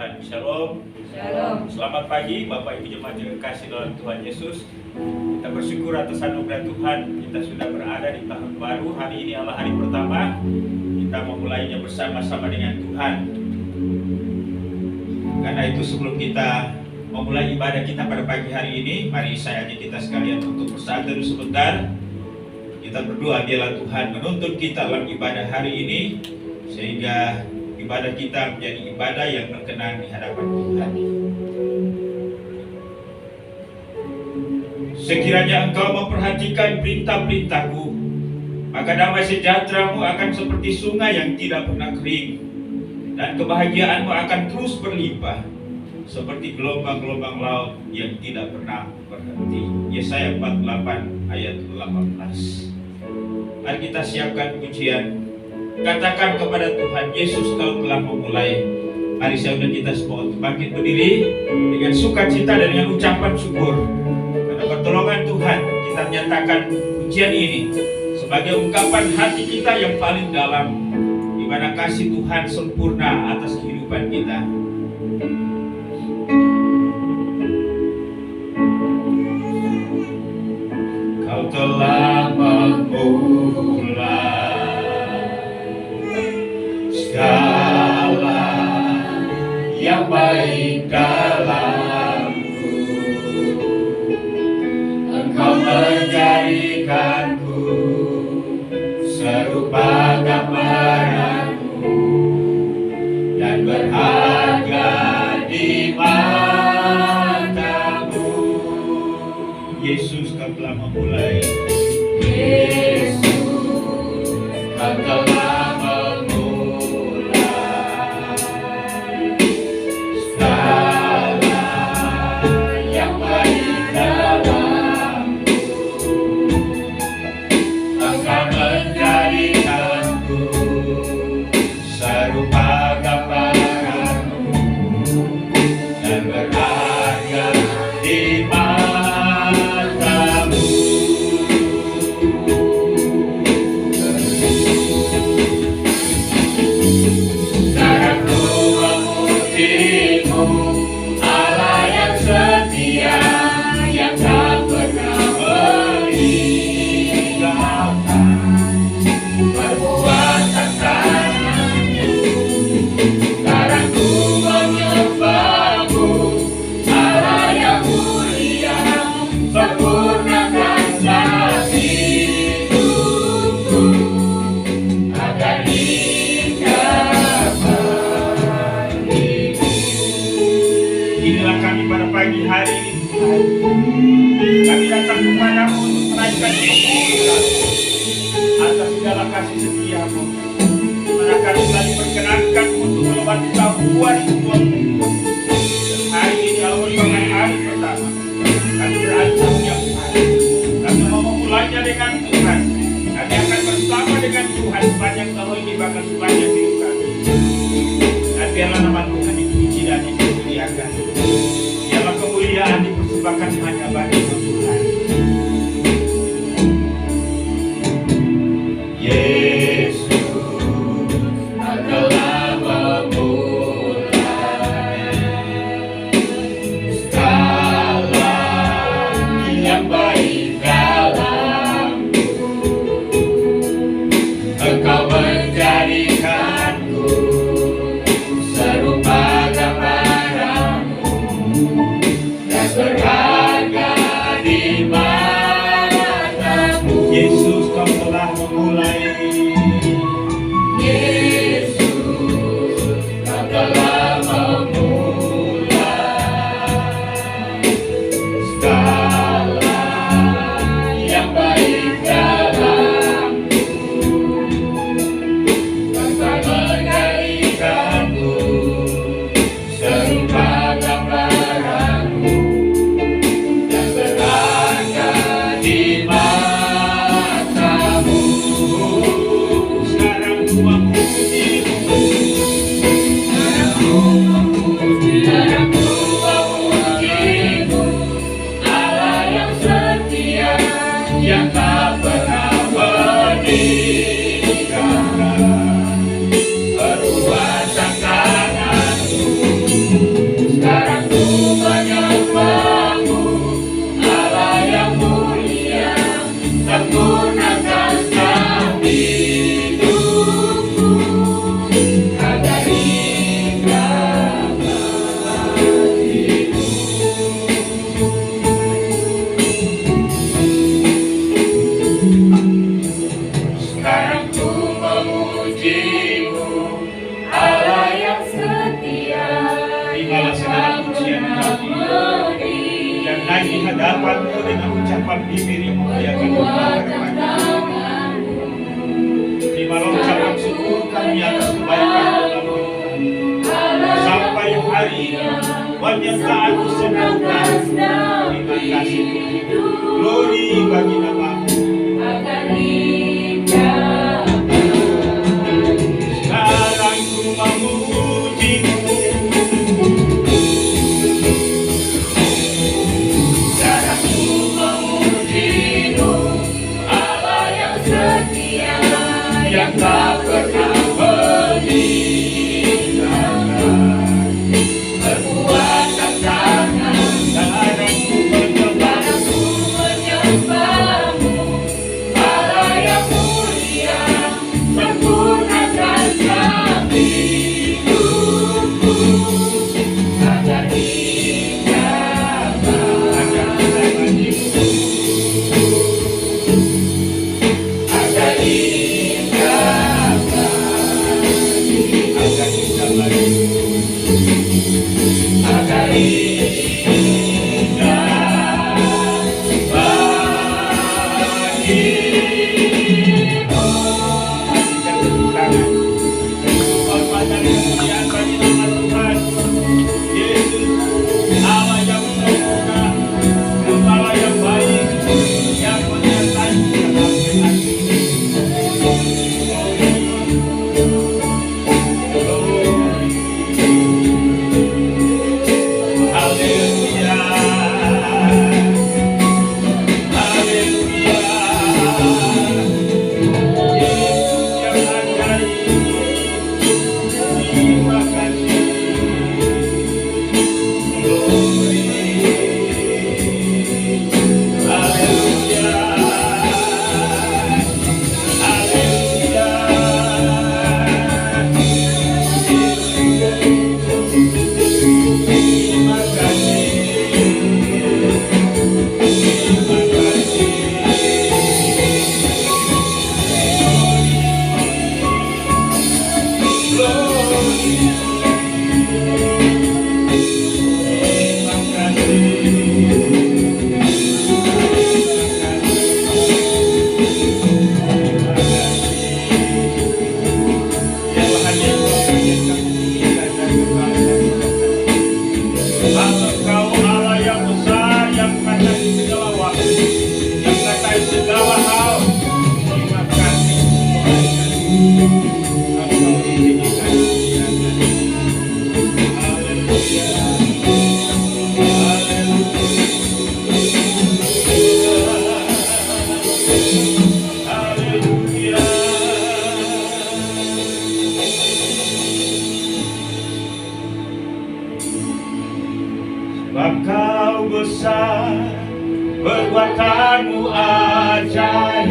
Tuhan. Shalom. Shalom. Selamat pagi Bapak Ibu jemaat yang kekasih dalam Tuhan Yesus. Kita bersyukur atas anugerah Tuhan. Kita sudah berada di tahun baru. Hari ini adalah hari pertama. Kita memulainya bersama-sama dengan Tuhan. Karena itu sebelum kita memulai ibadah kita pada pagi hari ini, mari saya ajak kita sekalian untuk bersatu dulu sebentar. Kita berdoa biarlah Tuhan menuntun kita dalam ibadah hari ini, sehingga ibadah kita menjadi ibadah yang berkenan di hadapan Tuhan. Sekiranya engkau memperhatikan perintah-perintahku, maka damai sejahtera-Mu akan seperti sungai yang tidak pernah kering, dan kebahagiaan-Mu akan terus berlimpah seperti gelombang-gelombang laut yang tidak pernah berhenti. Yesaya 48 ayat 18. Mari kita siapkan pujian. Katakan kepada Tuhan, Yesus, Kau telah memulai. Mari saya undang kita semua untuk bangkit berdiri dengan sukacita dan dengan ucapan syukur. Karena pertolongan Tuhan, kita menyatakan pujian ini sebagai ungkapan hati kita yang paling dalam, di mana kasih Tuhan sempurna atas kehidupan kita. Kau telah memulai segala yang baik dalamku. Engkau menjadikanku serupa gambaranmu dan berharga di matamu. Yesus, Kau telah memulai. Yesus, Kau telah kasih setia-Mu, mana kami telah diperkenankan untuk melewati tahun 2020. Hari ini adalah merupakan hari pertama kami berada tahun yang baru. Kami mau memulainya dengan Tuhan. Kami akan bersama dengan Tuhan sepanjang tahun ini, bahkan sepanjang hidup kami. Dan biarlah nama Tuhan dipuji dan dimuliakan. Biarlah kemuliaan dipersembahkan hanya bagi Tuhan. Berharga di mana ucapanmu dengan ucapan bibir yang memuliakan nama. Terimalah ucapan syukur kami atas kebaikan dalam hidup kami. Sampai hari ini, penyertaan senantiasa. Terima kasih. Glory bagi nama-Mu. Sekarang ku memuji-Mu. Sekarang ku memuji-Mu, Allah yang setia, yang tak pernah meninggalkan. Berkuasa tangan, sekarang ku menyembah-Mu, Allah yang mulia, sempurnakan hidupku agar indah, agar indah, agar indah bagimu. Hormatan kemuliaan bagi nama Tuhan Yesus, Allah yang sempurna, Gembala yang baik, yang menyertai kita sampai akhir. Haleluya, haleluya. Yesus yang ajaib, terima kasih. Glory, haleluya, haleluya. Terima kasih, terima kasih. Glory, terima Engkau Allah yang besar, yang mengatai segala waktu, yang mengatai segala hal. Terima kasih Tuhan. Engkau ditinggikan, haleluya, haleluya, haleluya. Sebab Kau besar, perbuatan-Mu ajaib,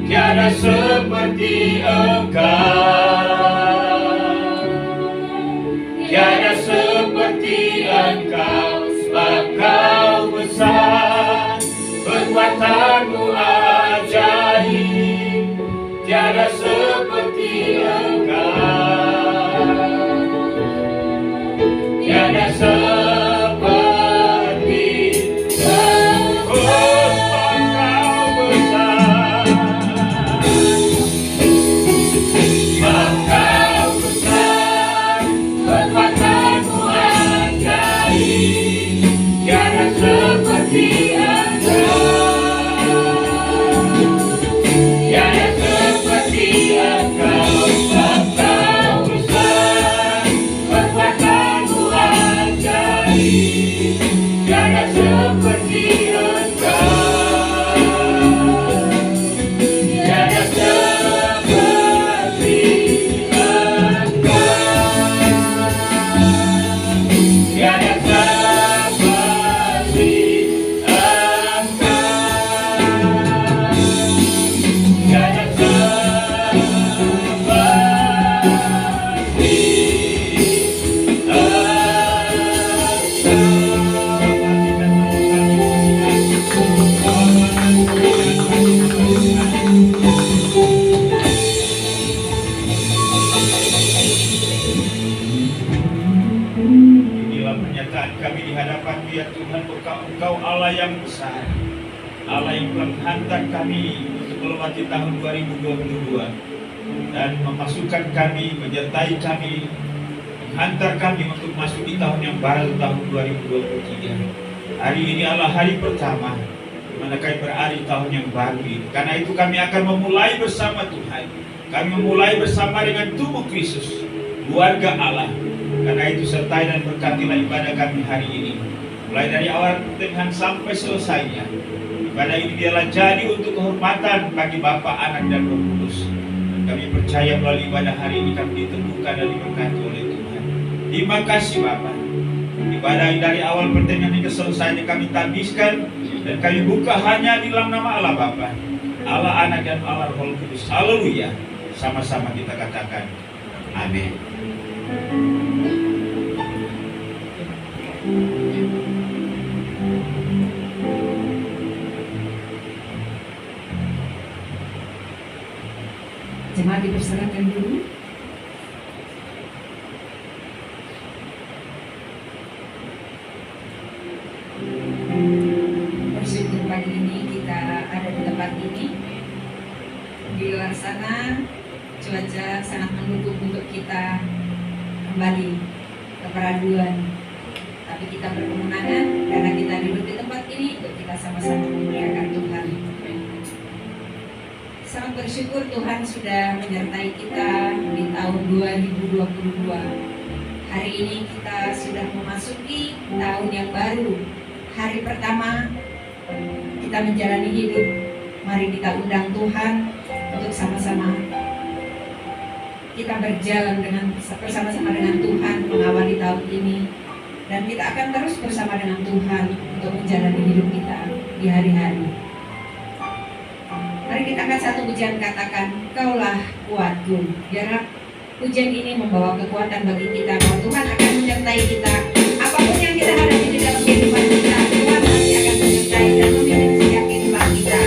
tiada seperti Engkau, tiada seperti Engkau. Sebab Kau besar, perbuatan-Mu ajaib, tiada seperti Engkau, tiada seperti Engkau besar. kami di hadapan-Mu ya Tuhan, Engkau Allah yang besar, Allah yang telah menghantar kami untuk melewati tahun 2022 dan memasukkan kami, menyertai kami, menghantar kami untuk masuk di tahun yang baru, tahun 2023. Hari ini adalah hari pertama di mana kami berada di tahun yang baru ini. Karena itu kami akan memulai bersama Tuhan. Kami memulai bersama dengan tubuh Kristus, keluarga Allah. Karena itu sertai dan berkatilah ibadah kami hari ini. Mulai dari awal pertengahan sampai selesainya. Ibadah ini biarlah jadi untuk kehormatan bagi Bapa, Anak, dan Roh Kudus. Dan kami percaya melalui ibadah hari ini kami ditemukan dan diberkati oleh Tuhan. Terima kasih Bapa. Ibadah ini dari awal pertengahan hingga selesainya kami tabiskan dan kami buka hanya di dalam nama Allah Bapa, Allah Anak, dan Allah Roh Kudus. Haleluya. Sama-sama kita katakan amin. Jemaat dipersilakan dulu. Bersyukur pagi ini kita ada di tempat ini. Di luar sana cuaca sangat mendukung untuk kita kembali ke peraduan. Tapi kita berkemenangan karena kita duduk di tempat ini untuk kita sama-sama memuliakan Tuhan. Sangat bersyukur Tuhan sudah menyertai kita di tahun 2022. Hari ini kita sudah memasuki tahun yang baru. Hari pertama kita menjalani hidup. Mari kita undang Tuhan untuk sama-sama kita berjalan bersama-sama dengan Tuhan mengawali tahun ini. Dan kita akan terus bersama dengan Tuhan untuk menjalani hidup kita di hari-hari. Mari kita angkat satu pujian, katakan, Kaulah kuatku. Biarlah pujian ini membawa kekuatan bagi kita bahwa Tuhan akan menyertai kita. Apapun yang kita hadapi di dalam kehidupan kita, Tuhan pasti akan menyertai dan memiliki keyakinan kita.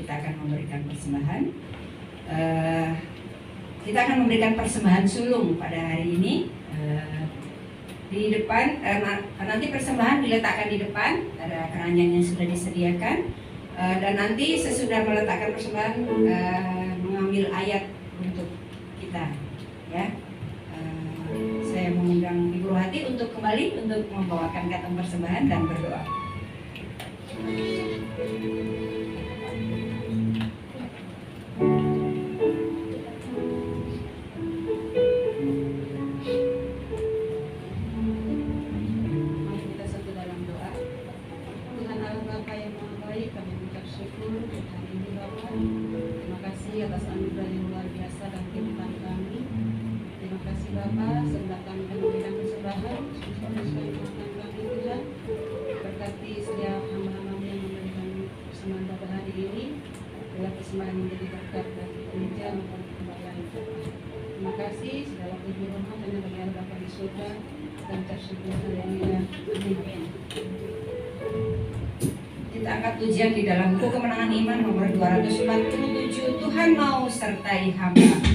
Kita akan memberikan persembahan. Kita akan memberikan persembahan sulung pada hari ini. Di depan, nanti persembahan diletakkan di depan, ada keranjang yang sudah disediakan. Dan nanti sesudah meletakkan persembahan, mengambil ayat untuk kita, ya. Saya mengundang Ibu Rohati untuk kembali untuk membawakan kantong persembahan dan berdoa. Kita satu dalam doa. Tuhan Allah Bapa yang Maha Baik, kami mengucap syukur untuk hari ini Bapa. Terima kasih atas anugerah yang luar biasa dalam kehidupan kami. Terima kasih Bapa, sebentar kami akan memberikan persembahan sesuai kemampuan kami Tuhan. Berkati setiap hamba-hamba yang memberikan persembahan pada hari ini. Biarlah persembahan menjadi berkat bagi gereja maupun kebaikan Bapa. Terima kasih, segala puji hormat hanya bagi Allah Bapa di surga dan ucap syukur haleluya. Amin. Kita angkat pujian di dalam buku Kemenangan Iman nomor 247. Tuhan mau sertai hamba.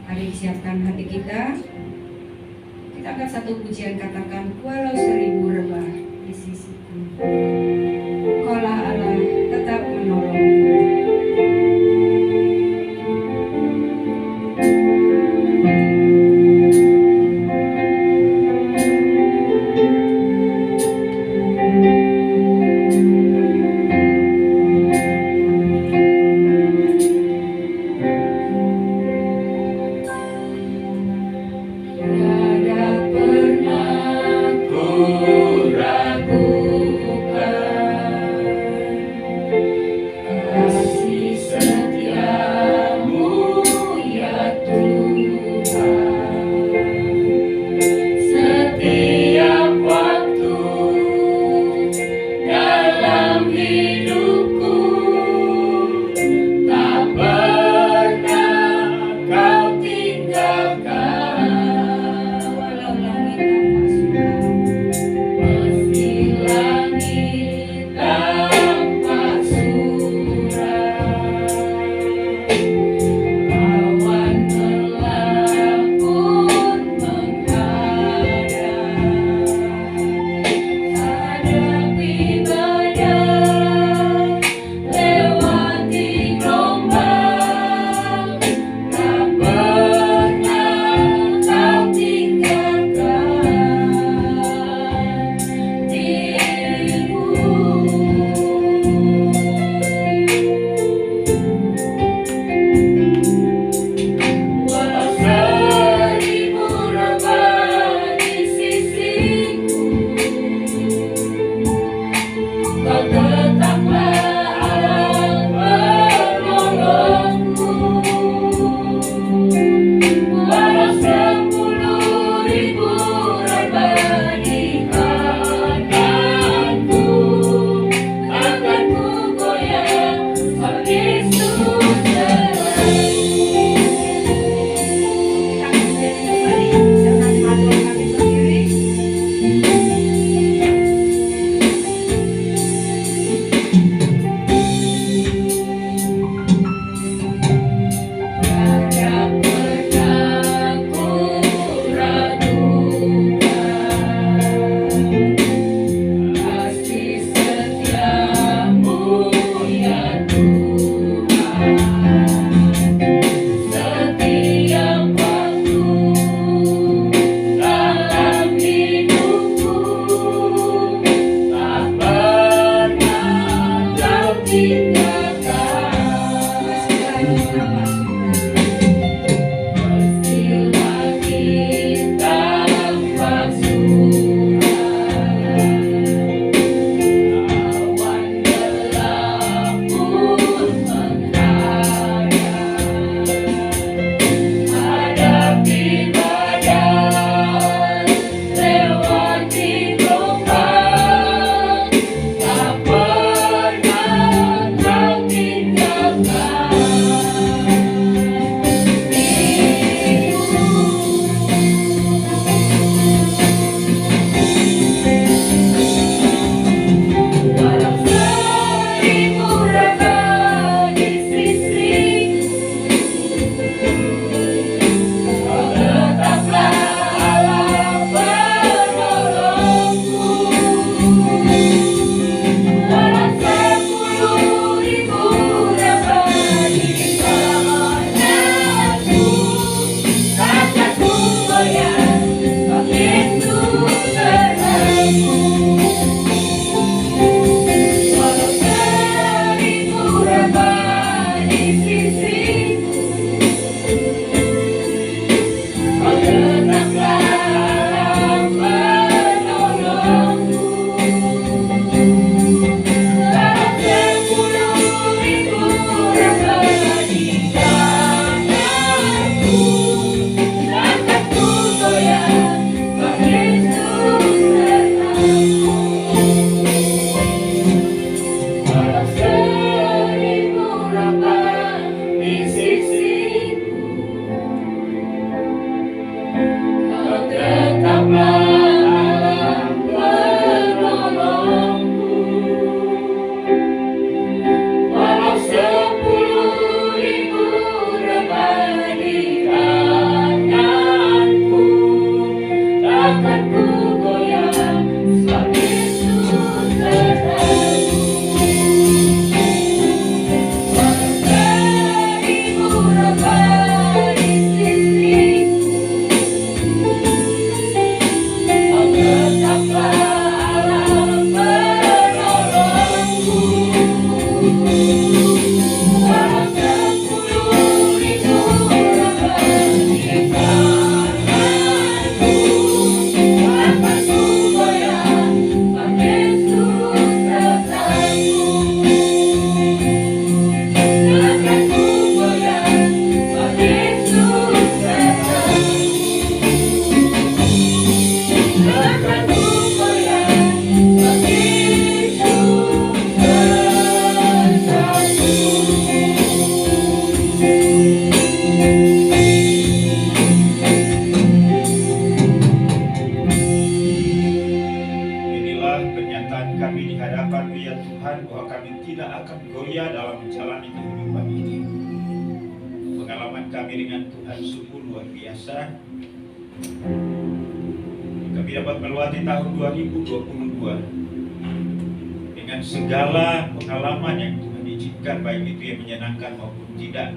Mari siapkan hati kita. Kita akan satu pujian, katakan walau 1000 rebah di sisiku, Kaulah Allah tetap menolongku. Kami dapat melewati tahun 2022 dengan segala pengalaman yang Tuhan izinkan, baik itu yang menyenangkan maupun tidak.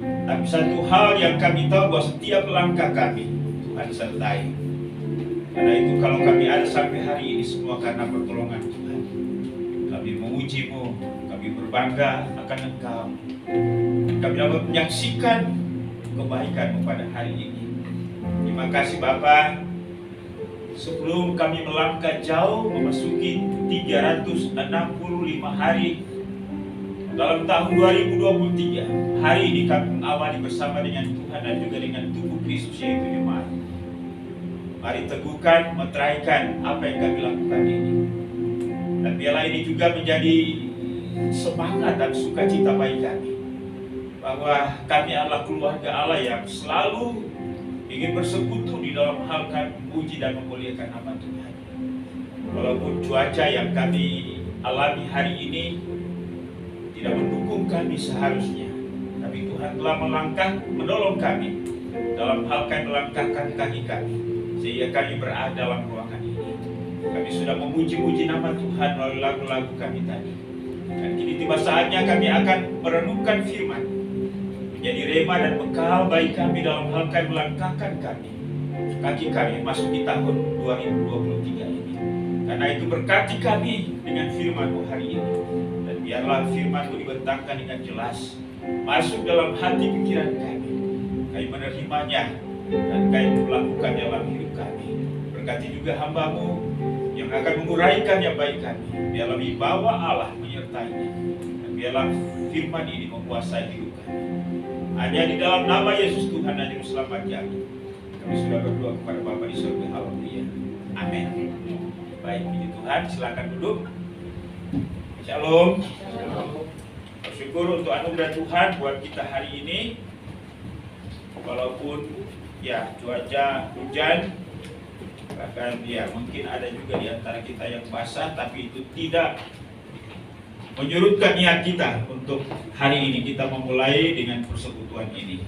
Tapi satu hal yang kami tahu bahwa setiap langkah kami Tuhan sertai. Karena itu kalau kami ada sampai hari ini semua karena pertolongan Tuhan. Kami memuji-Mu, kami berbangga akan Engkau. Kami dapat menyaksikan kebaikan-Mu pada hari ini. Terima kasih Bapa. Sebelum kami melangkah jauh memasuki 365 hari dalam tahun 2023, hari ini kami mengawali bersama dengan Tuhan dan juga dengan tubuh Kristus yaitu jemaat. Mari teguhkan, meteraikan apa yang kami lakukan ini. Dan biarlah ini juga menjadi semangat dan sukacita bagi kami, bahwa kami adalah keluarga Allah yang selalu ingin bersekutu di dalam hal kami memuji dan memuliakan nama Tuhan. Walaupun cuaca yang kami alami hari ini tidak mendukung kami seharusnya, tapi Tuhan telah menolong kami dalam hal kami melangkahkan kaki kami, sehingga kami berada dalam ruangan ini. Kami sudah memuji-muji nama Tuhan melalui lagu-lagu kami tadi. Dan kini tiba saatnya kami akan merenungkan firman, menjadi rema dan bekal bagi kami dalam hal kami melangkahkan kaki kami masuk di tahun 2023 ini. Karena itu berkati kami dengan firman-Mu hari ini. Dan biarlah firman-Mu dibentangkan dengan jelas masuk dalam hati pikiran kami. Kami menerimanya dan kami melakukan dalam hidup kami. Berkati juga hamba-Mu yang akan menguraikan yang baik kami. Biarlah wibawa Allah menyertainya. Dan biarlah firman ini menguasai hidup kami. Hanya di dalam nama Yesus Tuhan dan Juru Selamat kami. Kami sudah berdoa kepada Bapa di surga. Haleluya. Amin. Baik, puji Tuhan, silakan duduk. Shalom. Bersyukur untuk anugerah Tuhan buat kita hari ini. Walaupun ya cuaca hujan, bahkan ya mungkin ada juga di antara kita yang basah, tapi itu tidak menyurutkan niat kita untuk hari ini kita memulai dengan persekutuan ini.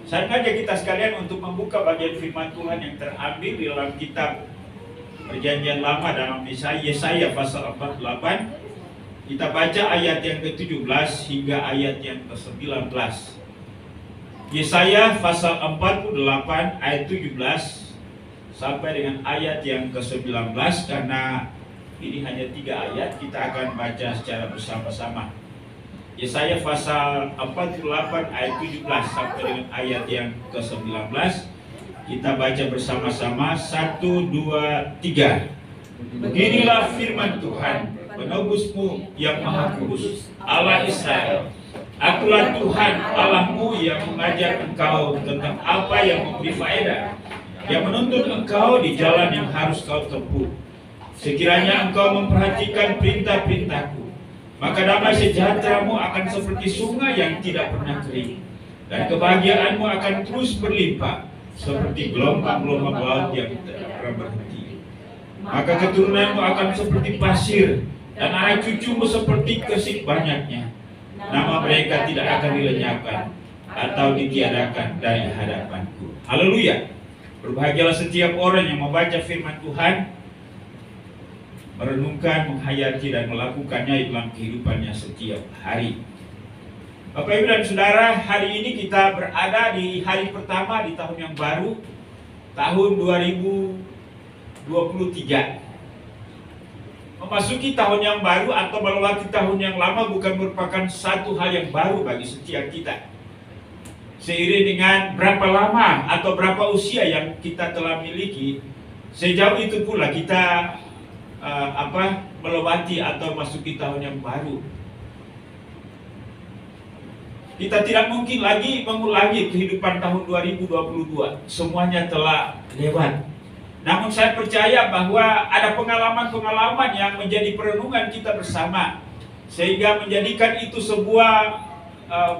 Saya ngajak kita sekalian untuk membuka bagian firman Tuhan yang terambil di dalam kitab Perjanjian Lama dalam Yesaya pasal 48. Kita baca ayat yang ke-17 hingga ayat yang ke-19. Yesaya pasal 48 ayat 17 sampai dengan ayat yang ke-19. Karena ini hanya 3 ayat, kita akan baca secara bersama-sama. Yesaya pasal 48 ayat 17 sampai dengan ayat yang ke-19. Kita baca bersama-sama. 1, 2, 3. Beginilah firman Tuhan, penebusmu yang maha kudus, Allah Israel. Akulah Tuhan Allahmu yang mengajar engkau tentang apa yang memberi faedah, yang menuntun engkau di jalan yang harus kau tempuh. Sekiranya engkau memperhatikan perintah-perintahku, maka damai sejahteramu akan seperti sungai yang tidak pernah kering, dan kebahagiaanmu akan terus berlimpah seperti gelombang-gelombang laut yang tidak pernah berhenti. Maka keturunanmu akan seperti pasir, dan anak cucumu seperti kesik banyaknya. Nama mereka tidak akan dilenyapkan atau ditiadakan dari hadapanku. Haleluya. Berbahagialah setiap orang yang membaca firman Tuhan, merenungkan, menghayati, dan melakukannya dalam kehidupannya setiap hari. Bapak Ibu dan Saudara, hari ini kita berada di hari pertama di tahun yang baru, tahun 2023. Memasuki tahun yang baru atau melewati tahun yang lama bukan merupakan satu hal yang baru bagi setiap kita. Seiring dengan berapa lama atau berapa usia yang kita telah miliki, sejauh itu pula kita melewati atau masuki tahun yang baru. Kita tidak mungkin lagi mengulangi kehidupan tahun 2022. Semuanya telah lewat. Namun saya percaya bahwa ada pengalaman-pengalaman yang menjadi perenungan kita bersama, sehingga menjadikan itu sebuah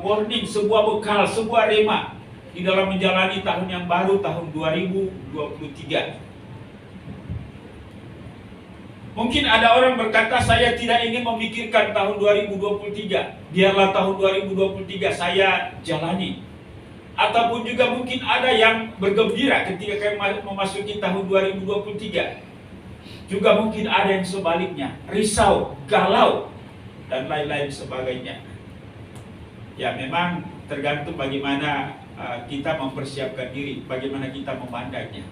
warning, sebuah bekal, sebuah rema di dalam menjalani tahun yang baru, tahun 2023. Mungkin ada orang berkata, saya tidak ingin memikirkan tahun 2023. Biarlah tahun 2023 saya jalani. Ataupun juga mungkin ada yang bergembira ketika memasuki tahun 2023. Juga mungkin ada yang sebaliknya, risau, galau, dan lain-lain sebagainya. Ya, memang tergantung bagaimana kita mempersiapkan diri, bagaimana kita memandangnya.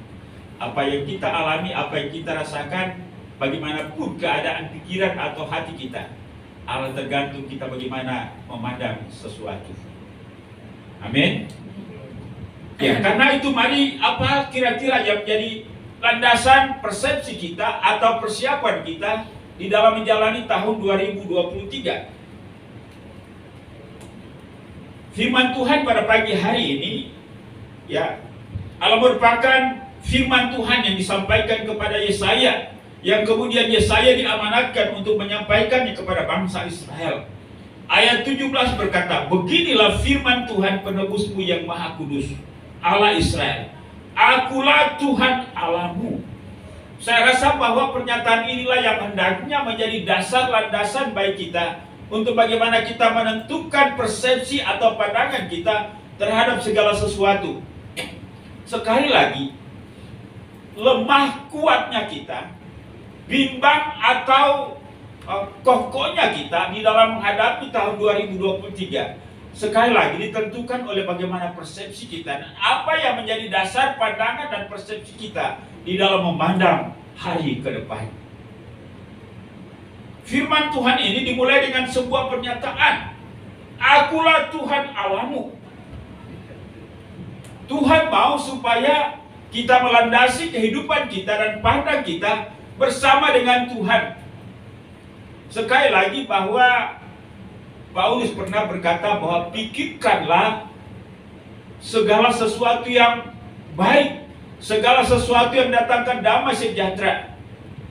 Apa yang kita alami, apa yang kita rasakan, bagaimanapun keadaan pikiran atau hati kita, Allah tergantung kita bagaimana memandang sesuatu. Amin. Ya, karena itu mari apa kira-kira yang menjadi landasan persepsi kita atau persiapan kita di dalam menjalani tahun 2023. Firman Tuhan pada pagi hari ini, ya, Allah merupakan firman Tuhan yang disampaikan kepada Yesaya, yang kemudian Yesaya diamanatkan untuk menyampaikannya kepada bangsa Israel. Ayat 17 berkata, beginilah firman Tuhan penebusmu yang maha kudus, Allah Israel. Akulah Tuhan Allahmu. Saya rasa bahwa pernyataan inilah yang hendaknya menjadi dasar landasan baik kita untuk bagaimana kita menentukan persepsi atau pandangan kita terhadap segala sesuatu. Sekali lagi, lemah kuatnya kita, bimbang atau kokohnya kita di dalam menghadapi tahun 2023 sekali lagi ditentukan oleh bagaimana persepsi kita dan apa yang menjadi dasar pandangan dan persepsi kita di dalam memandang hari ke depan. Firman Tuhan ini dimulai dengan sebuah pernyataan Akulah Tuhan Allahmu. Tuhan mau supaya kita melandasi kehidupan kita dan pandang kita bersama dengan Tuhan. Sekali lagi bahwa Paulus pernah berkata bahwa pikirkanlah segala sesuatu yang baik, segala sesuatu yang mendatangkan damai sejahtera,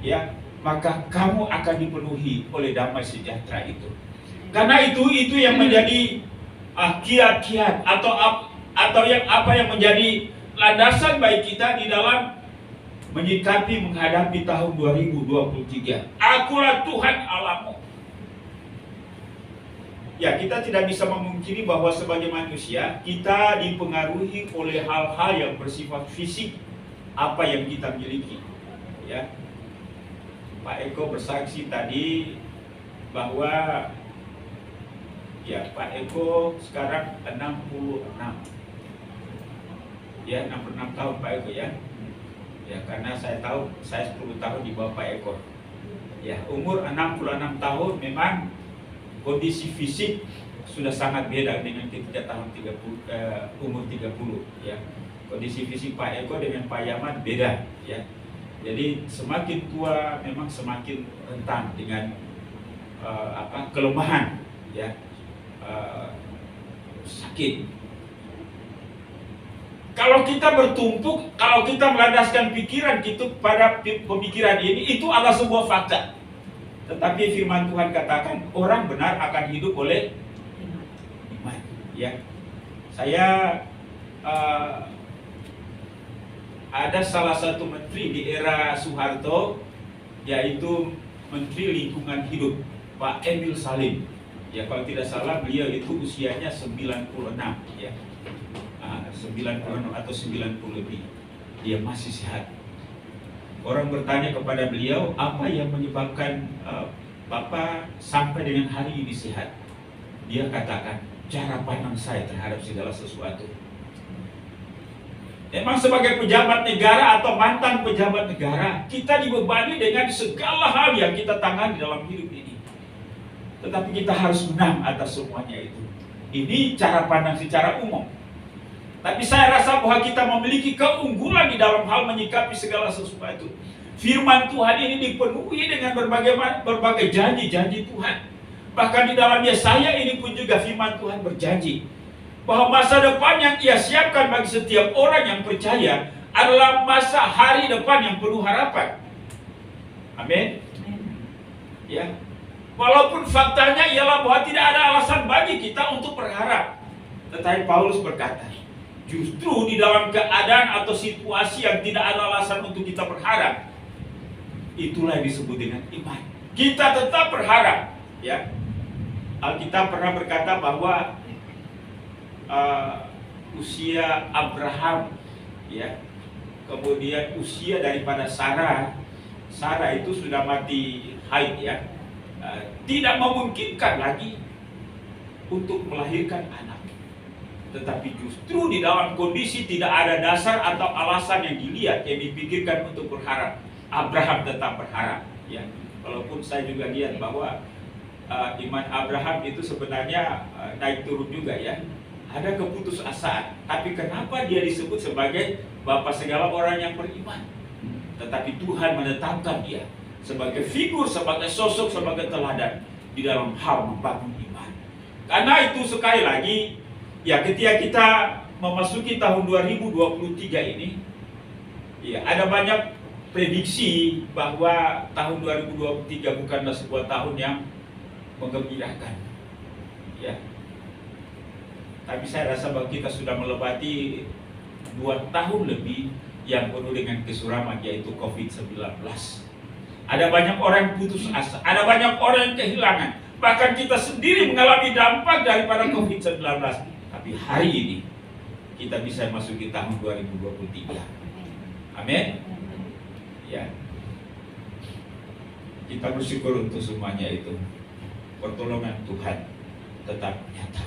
ya, maka kamu akan dipenuhi oleh damai sejahtera itu. Karena itu yang menjadi kiat-kiat atau yang menjadi landasan baik kita di dalam menyikapi menghadapi tahun 2023. Akulah Tuhan Allahmu. Ya, kita tidak bisa memungkiri bahwa sebagai manusia kita dipengaruhi oleh hal-hal yang bersifat fisik apa yang kita miliki. Ya, Pak Eko bersaksi tadi bahwa ya, Pak Eko sekarang 66. Ya, 66 tahun Pak Eko ya. Ya, karena saya tahu saya 10 tahun di bawah Pak Eko. Ya, umur 66 tahun memang kondisi fisik sudah sangat beda dengan ketika tahun umur 30 ya. Kondisi fisik Pak Eko dengan Pak Yaman beda ya. Jadi semakin tua memang semakin rentan dengan kelemahan ya. Sakit. Kalau kita bertumpuk, kalau kita melandaskan pikiran kita pada pemikiran ini, itu adalah sebuah fakta. Tetapi firman Tuhan katakan orang benar akan hidup oleh iman. Ya, saya ada salah satu menteri di era Soeharto, yaitu Menteri Lingkungan Hidup, Pak Emil Salim. Ya, kalau tidak salah beliau itu usianya 96 ya. 96 atau 90 lebih. Dia masih sehat. Orang bertanya kepada beliau, apa yang menyebabkan Bapak sampai dengan hari ini sehat? Dia katakan, cara pandang saya terhadap segala sesuatu. Memang sebagai pejabat negara atau mantan pejabat negara, kita dibebani dengan segala hal yang kita tangani dalam hidup ini. Tetapi kita harus menang atas semuanya itu. Ini cara pandang secara umum. Tapi saya rasa bahwa kita memiliki keunggulan di dalam hal menyikapi segala sesuatu. Firman Tuhan ini dipenuhi dengan berbagai janji-janji Tuhan. Bahkan di dalam Yesaya ini pun juga firman Tuhan berjanji bahwa masa depan yang Ia siapkan bagi setiap orang yang percaya adalah masa hari depan yang penuh harapan. Amin. Ya. Walaupun faktanya ialah bahwa tidak ada alasan bagi kita untuk berharap. Tetapi Paulus berkata, justru di dalam keadaan atau situasi yang tidak ada alasan untuk kita berharap, itulah yang disebut dengan iman. Kita tetap berharap, ya. Alkitab pernah berkata bahwa usia Abraham, ya, kemudian usia daripada Sarah itu sudah mati haid, ya, tidak memungkinkan lagi untuk melahirkan anak. Tetapi justru di dalam kondisi tidak ada dasar atau alasan yang dilihat, yang dipikirkan untuk berharap, Abraham tetap berharap. Ya, walaupun saya juga lihat bahwa iman Abraham itu sebenarnya naik turun juga ya. Ada keputusasaan. Tapi kenapa dia disebut sebagai bapa segala orang yang beriman? Tetapi Tuhan menetapkan dia sebagai figur, sebagai sosok, sebagai teladan di dalam hal membangun iman. Karena itu sekali lagi, ya, ketika kita memasuki tahun 2023 ini, ya, ada banyak prediksi bahwa tahun 2023 bukanlah sebuah tahun yang menggembirakan. Ya. Tapi saya rasa bahwa kita sudah melewati 2 tahun lebih yang penuh dengan kesuraman, yaitu COVID-19. Ada banyak orang putus asa, ada banyak orang yang kehilangan. Bahkan kita sendiri mengalami dampak daripada COVID-19. Tapi hari ini kita bisa masuki tahun 2023. Amin. Ya. Kita bersyukur untuk semuanya itu. Pertolongan Tuhan tetap nyata.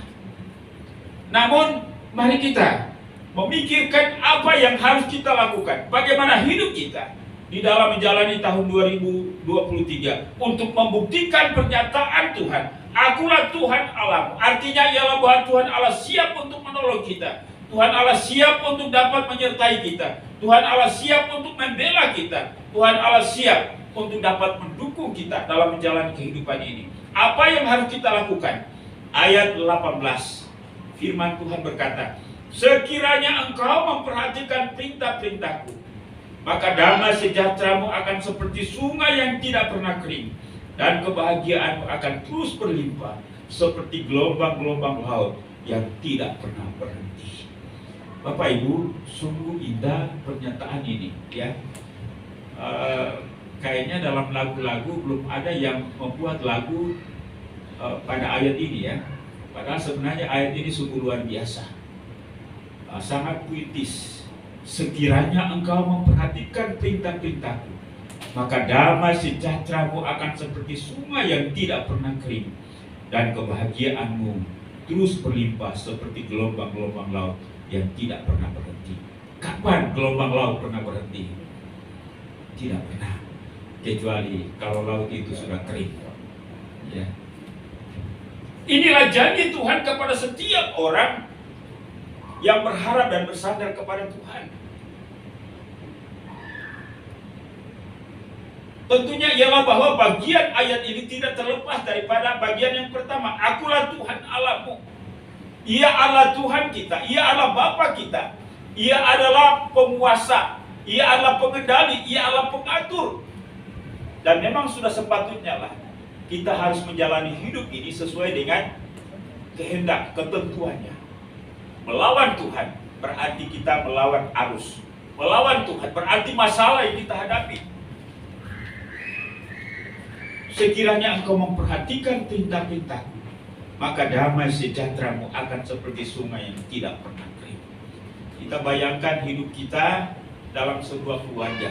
Namun mari kita memikirkan apa yang harus kita lakukan. Bagaimana hidup kita di dalam menjalani tahun 2023 untuk membuktikan pernyataan Tuhan. Akulah Tuhan Allahmu. Artinya ialah bahwa Tuhan Allah siap untuk menolong kita. Tuhan Allah siap untuk dapat menyertai kita. Tuhan Allah siap untuk membela kita. Tuhan Allah siap untuk dapat mendukung kita dalam menjalani kehidupan ini. Apa yang harus kita lakukan? Ayat 18. Firman Tuhan berkata, sekiranya engkau memperhatikan perintah-perintahku, maka damai sejahteramu akan seperti sungai yang tidak pernah kering, dan kebahagiaanmu akan terus berlimpah seperti gelombang-gelombang laut yang tidak pernah berhenti. Bapak Ibu, sungguh indah pernyataan ini, ya. Kayaknya dalam lagu-lagu belum ada yang membuat lagu pada ayat ini, ya. Padahal sebenarnya ayat ini sungguh luar biasa, sangat puitis. Sekiranya engkau memperhatikan perintah-perintahku, maka damai sejahteramu akan seperti sungai yang tidak pernah kering, dan kebahagiaanmu terus berlimpah seperti gelombang-gelombang laut yang tidak pernah berhenti. Kapan gelombang laut pernah berhenti? Tidak pernah, kecuali kalau laut itu sudah kering. Ya. Inilah janji Tuhan kepada setiap orang yang berharap dan bersandar kepada Tuhan. Tentunya ialah bahwa bagian ayat ini tidak terlepas daripada bagian yang pertama. Akulah Tuhan Allahmu. Ia Allah Tuhan kita. Ia Allah Bapa kita. Ia adalah penguasa. Ia adalah pengendali. Ia adalah pengatur. Dan memang sudah sepatutnya lah kita harus menjalani hidup ini sesuai dengan kehendak, ketentuannya. Melawan Tuhan berarti kita melawan arus. Melawan Tuhan berarti masalah yang kita hadapi. Sekiranya engkau memperhatikan perintah-perintahku, maka damai sejahteramu akan seperti sungai yang tidak pernah kering. Kita bayangkan hidup kita dalam sebuah keluarga.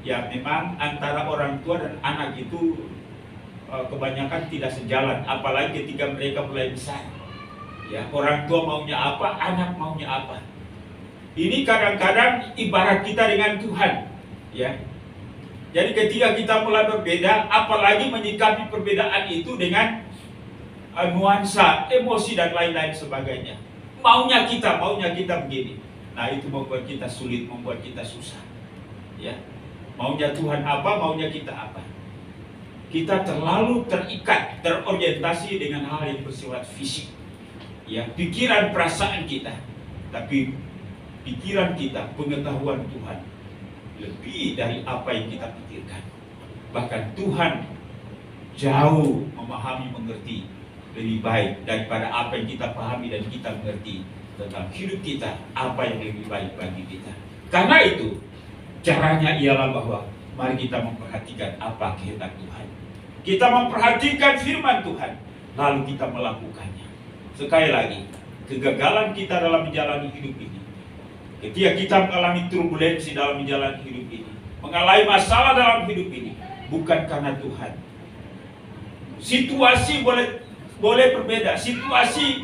Ya, memang antara orang tua dan anak itu kebanyakan tidak sejalan, apalagi ketika mereka mulai besar. Ya, orang tua maunya apa, anak maunya apa. Ini kadang-kadang ibarat kita dengan Tuhan, ya. Jadi ketika kita mulai berbeda, apalagi menyikapi perbedaan itu dengan nuansa, emosi dan lain-lain sebagainya. Maunya kita begini. Nah, itu membuat kita sulit, membuat kita susah. Ya. Maunya Tuhan apa, maunya kita apa. Kita terlalu terikat, terorientasi dengan hal yang bersifat fisik. Ya, pikiran perasaan kita. Tapi pikiran kita, pengetahuan Tuhan lebih dari apa yang kita pikirkan. Bahkan Tuhan jauh memahami, mengerti lebih baik daripada apa yang kita pahami dan kita mengerti tentang hidup kita, apa yang lebih baik bagi kita. Karena itu, caranya ialah bahwa mari kita memperhatikan apa kehendak Tuhan. Kita memperhatikan firman Tuhan, lalu kita melakukannya. Sekali lagi, kegagalan kita dalam menjalani hidup ini, ketika kita mengalami turbulensi dalam menjalani hidup ini, mengalami masalah dalam hidup ini, bukan karena Tuhan. Situasi boleh berbeda, situasi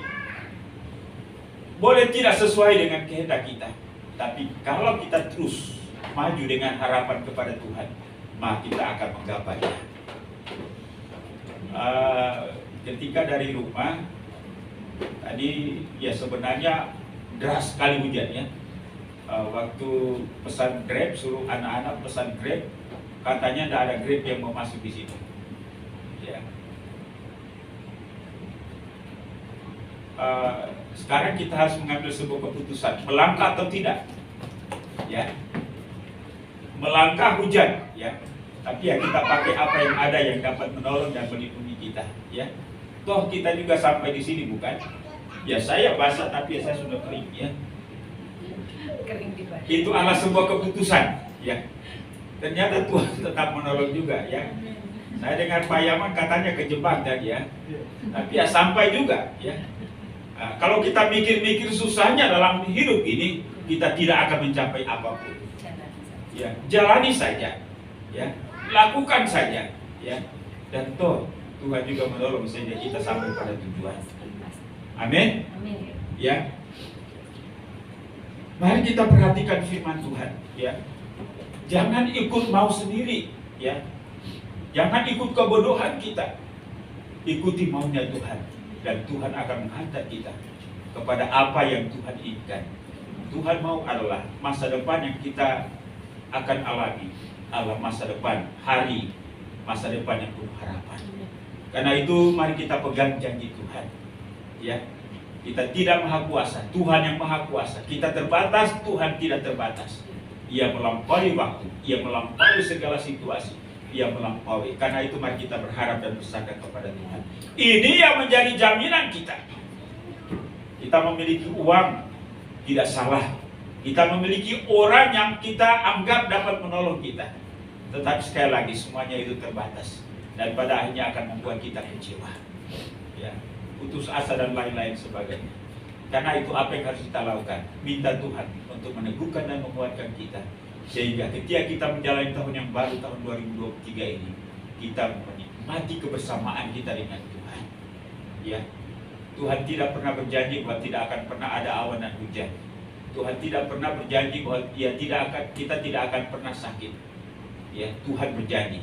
boleh tidak sesuai dengan kehendak kita. Tapi kalau kita terus maju dengan harapan kepada Tuhan, maka kita akan menggapainya. Ketika dari rumah tadi, ya sebenarnya deras sekali hujannya. Waktu pesan Grab, suruh anak-anak pesan Grab, katanya tidak ada Grab yang mau masuk di situ. Ya. Sekarang kita harus mengambil sebuah keputusan, melangkah atau tidak. Ya, melangkah hujan, ya. Tapi ya kita pakai apa yang ada yang dapat menolong dan melindungi kita. Ya, toh kita juga sampai di sini bukan? Ya saya basah tapi ya saya sudah kering, ya. Itu adalah sebuah keputusan, ya. Ternyata Tuhan tetap menolong juga, ya. Saya dengar Pak Yaman katanya kejebak tadi, ya. Tapi ya sampai juga, ya. Nah, kalau kita mikir-mikir susahnya dalam hidup ini, kita tidak akan mencapai apapun. Ya, jalani saja, ya. Lakukan saja, ya. Dan toh Tuhan juga menolong sehingga kita sampai pada tujuan. Amin. Ya. Mari kita perhatikan firman Tuhan, ya. Jangan ikut mau sendiri, ya. Jangan ikut kebodohan kita. ikuti maunya Tuhan, dan Tuhan akan menghantar kita kepada apa yang Tuhan inginkan. Tuhan mau adalah masa depan yang kita akan alami, adalah masa depan, masa depan yang penuh harapan. Karena itu mari kita pegang janji Tuhan. Ya, kita tidak maha kuasa, Tuhan yang maha kuasa. Kita terbatas, Tuhan tidak terbatas. Ia melampaui waktu, Ia melampaui segala situasi, Ia melampaui. Karena itu mari kita berharap dan bersandar kepada Tuhan. Ini yang menjadi jaminan kita. Kita memiliki uang, tidak salah. Kita memiliki orang yang kita anggap dapat menolong kita. Tetapi sekali lagi semuanya itu terbatas, dan pada akhirnya akan membuat kita kecewa, ya, putus asa dan lain-lain sebagainya. Karena itu apa yang harus kita lakukan? Minta Tuhan untuk meneguhkan dan menguatkan kita, sehingga ketika kita menjalani tahun yang baru, tahun 2023 ini, kita menikmati kebersamaan kita dengan Tuhan. Ya, Tuhan tidak pernah berjanji bahwa tidak akan pernah ada awan dan hujan. Tuhan tidak pernah berjanji bahwa kita tidak akan pernah sakit. Ya, Tuhan berjanji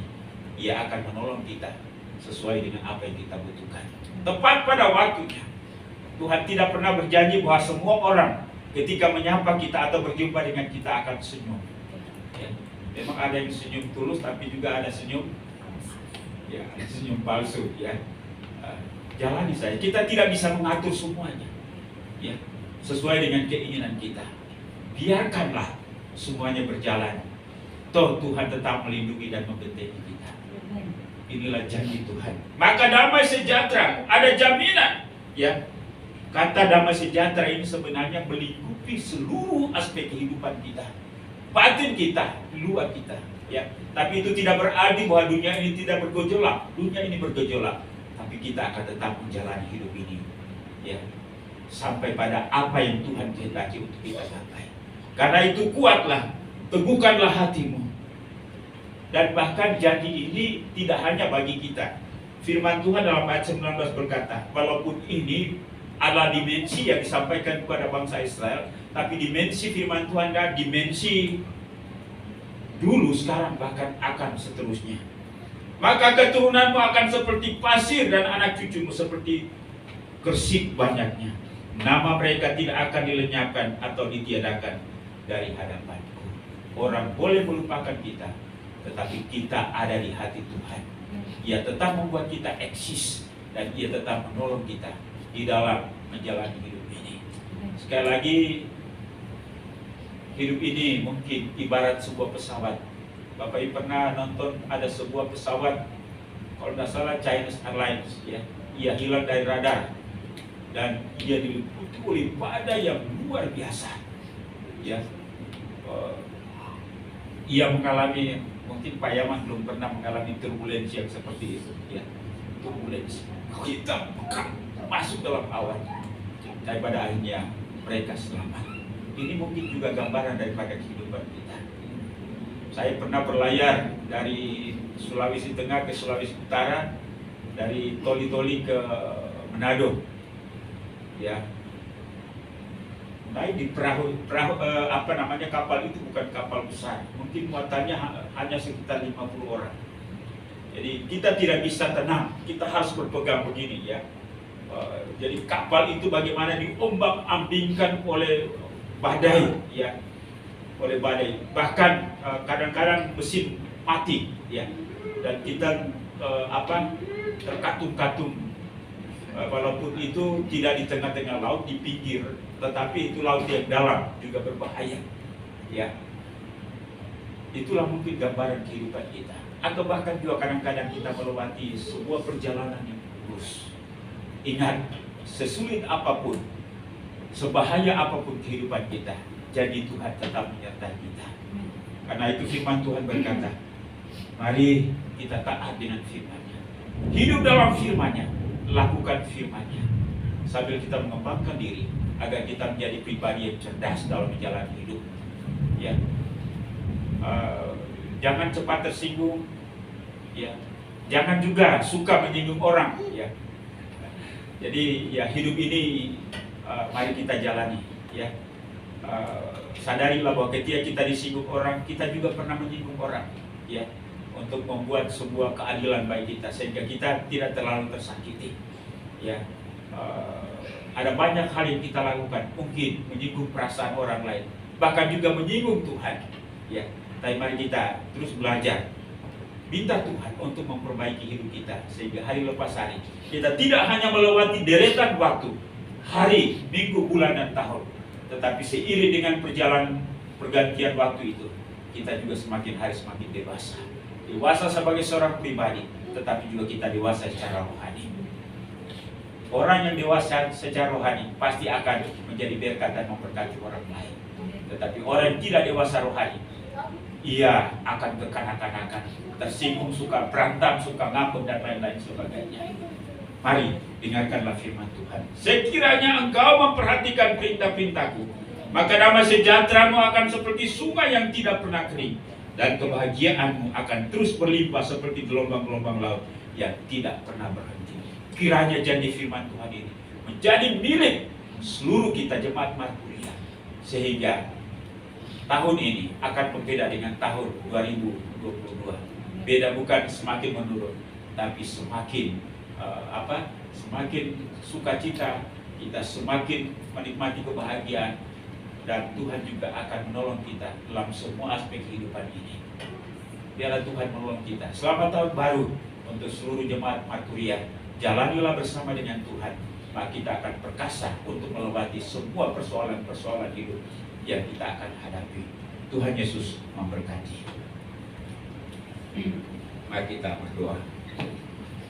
Ia akan menolong kita sesuai dengan apa yang kita butuhkan, tepat pada waktunya. Tuhan tidak pernah berjanji bahwa semua orang ketika menyapa kita atau berjumpa dengan kita akan senyum. Ya, memang ada yang senyum tulus, tapi juga ada senyum, ya, ada senyum palsu. Ya, jalani saja. Kita tidak bisa mengatur semuanya, ya, sesuai dengan keinginan kita. Biarkanlah semuanya berjalan. Toh Tuhan tetap melindungi dan membentengi kita. Inilah janji Tuhan. Maka damai sejahtera, ada jaminan. Ya, kata damai sejahtera ini sebenarnya melingkupi seluruh aspek kehidupan kita, batin kita, luar kita. Ya, tapi itu tidak berarti bahwa dunia ini tidak bergejolak. Dunia ini bergejolak, tapi kita akan tetap menjalani hidup ini, ya, sampai pada apa yang Tuhan kehendaki untuk kita capai. Karena itu kuatlah, teguhkanlah hatimu. Dan bahkan janji ini tidak hanya bagi kita. Firman Tuhan dalam ayat 19 berkata, walaupun ini adalah dimensi yang disampaikan kepada bangsa Israel, tapi dimensi firman Tuhan dan dimensi dulu, sekarang, bahkan akan seterusnya. Maka keturunanmu akan seperti pasir dan anak cucumu seperti gersik banyaknya. Nama mereka tidak akan dilenyapkan atau ditiadakan dari hadapanku. Orang boleh melupakan kita, tetapi kita ada di hati Tuhan. Ia tetap membuat kita eksis, dan Ia tetap menolong kita di dalam menjalani hidup ini. Sekali lagi, hidup ini mungkin ibarat sebuah pesawat. Bapak Ibu pernah nonton ada sebuah pesawat, kalau tidak salah Chinese Airlines, ya, ia hilang dari radar dan ia diliputi oleh badai yang luar biasa. Ya, ia mengalami, mungkin Pak Yaman belum pernah mengalami turbulensi yang seperti itu. Ya, turbulensi. Kita masuk dalam awan, dan pada akhirnya mereka selamat. Ini mungkin juga gambaran daripada kehidupan kita. Saya pernah berlayar dari Sulawesi Tengah ke Sulawesi Utara, dari Toli-Toli ke Manado. Ya, naik di perahu kapal itu bukan kapal besar, mungkin muatannya hanya sekitar 50 orang. Jadi kita tidak bisa tenang, kita harus berpegang begini, ya. Jadi kapal itu bagaimana diombang-ambingkan oleh badai, ya, oleh badai. Bahkan kadang-kadang mesin mati, ya, dan kita terkatung-katung. Walaupun itu tidak di tengah-tengah laut, di pinggir, tetapi itu laut yang dalam juga berbahaya, ya. Itulah mungkin gambaran kehidupan kita. Atau bahkan juga kadang-kadang kita melewati sebuah perjalanan yang mulus. Ingat, sesulit apapun, sebahaya apapun kehidupan kita, jadi Tuhan tetap menyertai kita. Karena itu firman Tuhan berkata, mari kita taat dengan firman-Nya, hidup dalam firman-Nya, lakukan firman-Nya, sambil kita mengembangkan diri agar kita menjadi pribadi yang cerdas dalam menjalani hidup. Ya, jangan cepat tersinggung, ya, jangan juga suka menyinggung orang, ya. Jadi ya, hidup ini mari kita jalani, ya. Sadarilah bahwa ketika kita disinggung orang, kita juga pernah menyinggung orang, ya. untuk membuat sebuah keadilan bagi kita sehingga kita tidak terlalu tersakiti. Ya, ada banyak hal yang kita lakukan, mungkin menyinggung perasaan orang lain, bahkan juga menyinggung Tuhan. Ya, tapi mari kita terus belajar, minta Tuhan untuk memperbaiki hidup kita sehingga hari lepas hari kita tidak hanya melewati deretan waktu, hari, minggu, bulan, dan tahun, tetapi seiring dengan pergantian waktu itu, kita juga semakin hari semakin dewasa. Dewasa sebagai seorang pribadi, tetapi juga kita dewasa secara rohani. Orang yang dewasa secara rohani pasti akan menjadi berkat dan memberkati orang lain. Tetapi orang yang tidak dewasa rohani, ia akan kekanak-kanakan, tersinggung, suka berantem, suka ngambek, dan lain-lain sebagainya. Mari dengarkanlah firman Tuhan. Sekiranya engkau memperhatikan perintah-perintahku, maka damai sejahteramu akan seperti sungai yang tidak pernah kering, dan kebahagiaanmu akan terus berlimpah seperti gelombang-gelombang laut yang tidak pernah berhenti. Kiranya janji firman Tuhan ini menjadi milik seluruh kita jemaat Markuria, sehingga tahun ini akan berbeda dengan tahun 2022. Beda bukan semakin menurun, tapi semakin semakin sukacita, kita semakin menikmati kebahagiaan, dan Tuhan juga akan menolong kita dalam semua aspek kehidupan ini. Biarlah Tuhan menolong kita. Selamat tahun baru untuk seluruh jemaat Markuria. Jalanilah bersama dengan Tuhan, maka kita akan perkasa untuk melewati semua persoalan-persoalan hidup yang kita akan hadapi. Tuhan Yesus memberkati. Mari kita berdoa.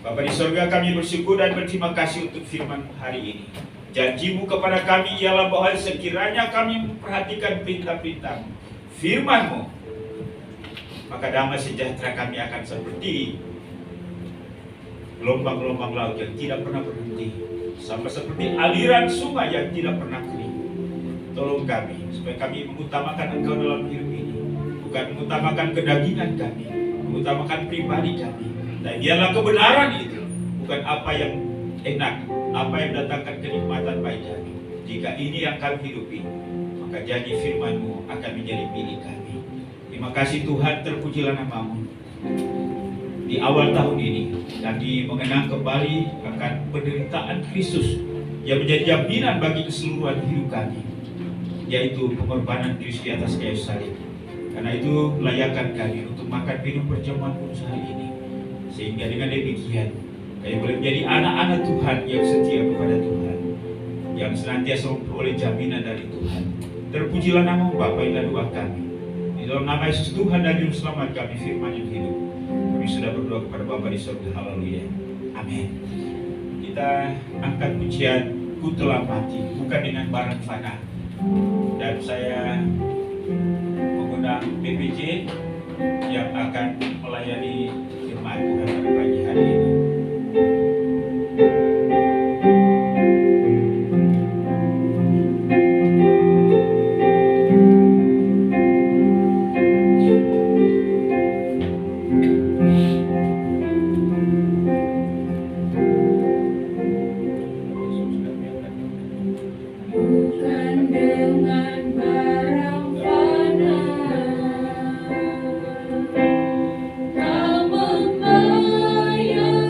Bapa di surga, kami bersyukur dan berterima kasih untuk firman hari ini. Janjimu kepada kami ialah bahwa sekiranya kami memperhatikan perintah-perintahmu, firman-Mu, maka damai sejahtera kami akan seperti gelombang-gelombang laut yang tidak pernah berhenti, sama seperti aliran sungai yang tidak pernah kering. Tolong kami supaya kami mengutamakan Engkau dalam hidup ini, bukan mengutamakan kedagingan kami, mengutamakan pribadi kami. Dan biarlah kebenaran itu bukan apa yang enak, apa yang datangkan kenikmatan bagi kami. Jika ini yang kami hidupi, maka janji firman-Mu akan menjadi milik kami. Terima kasih Tuhan, terpujilah nama-Mu. Di awal tahun ini, kami mengenang kembali akan penderitaan Kristus yang menjadi jaminan bagi keseluruhan hidup kami, yaitu pengorbanan Kristus di atas kayu salib. Karena itu layakan kami untuk makan minum perjamuan kudus hari ini, sehingga dengan demikian kami boleh menjadi anak-anak Tuhan yang setia kepada Tuhan, yang senantiasa memperoleh jaminan dari Tuhan. Terpujilah nama Bapa, inilah doa kami. Di dalam nama Yesus Tuhan dan Juru Selamat kami, firman yang hidup. Kami sudah berdoa kepada Bapa di surga. Haleluya. Amin. Kita angkat pujian Ku Telah Mati, bukan dengan barang fana. Dan saya mengundang PPJ yang akan melayani firman Tuhan pada pagi hari ini. Kau membayar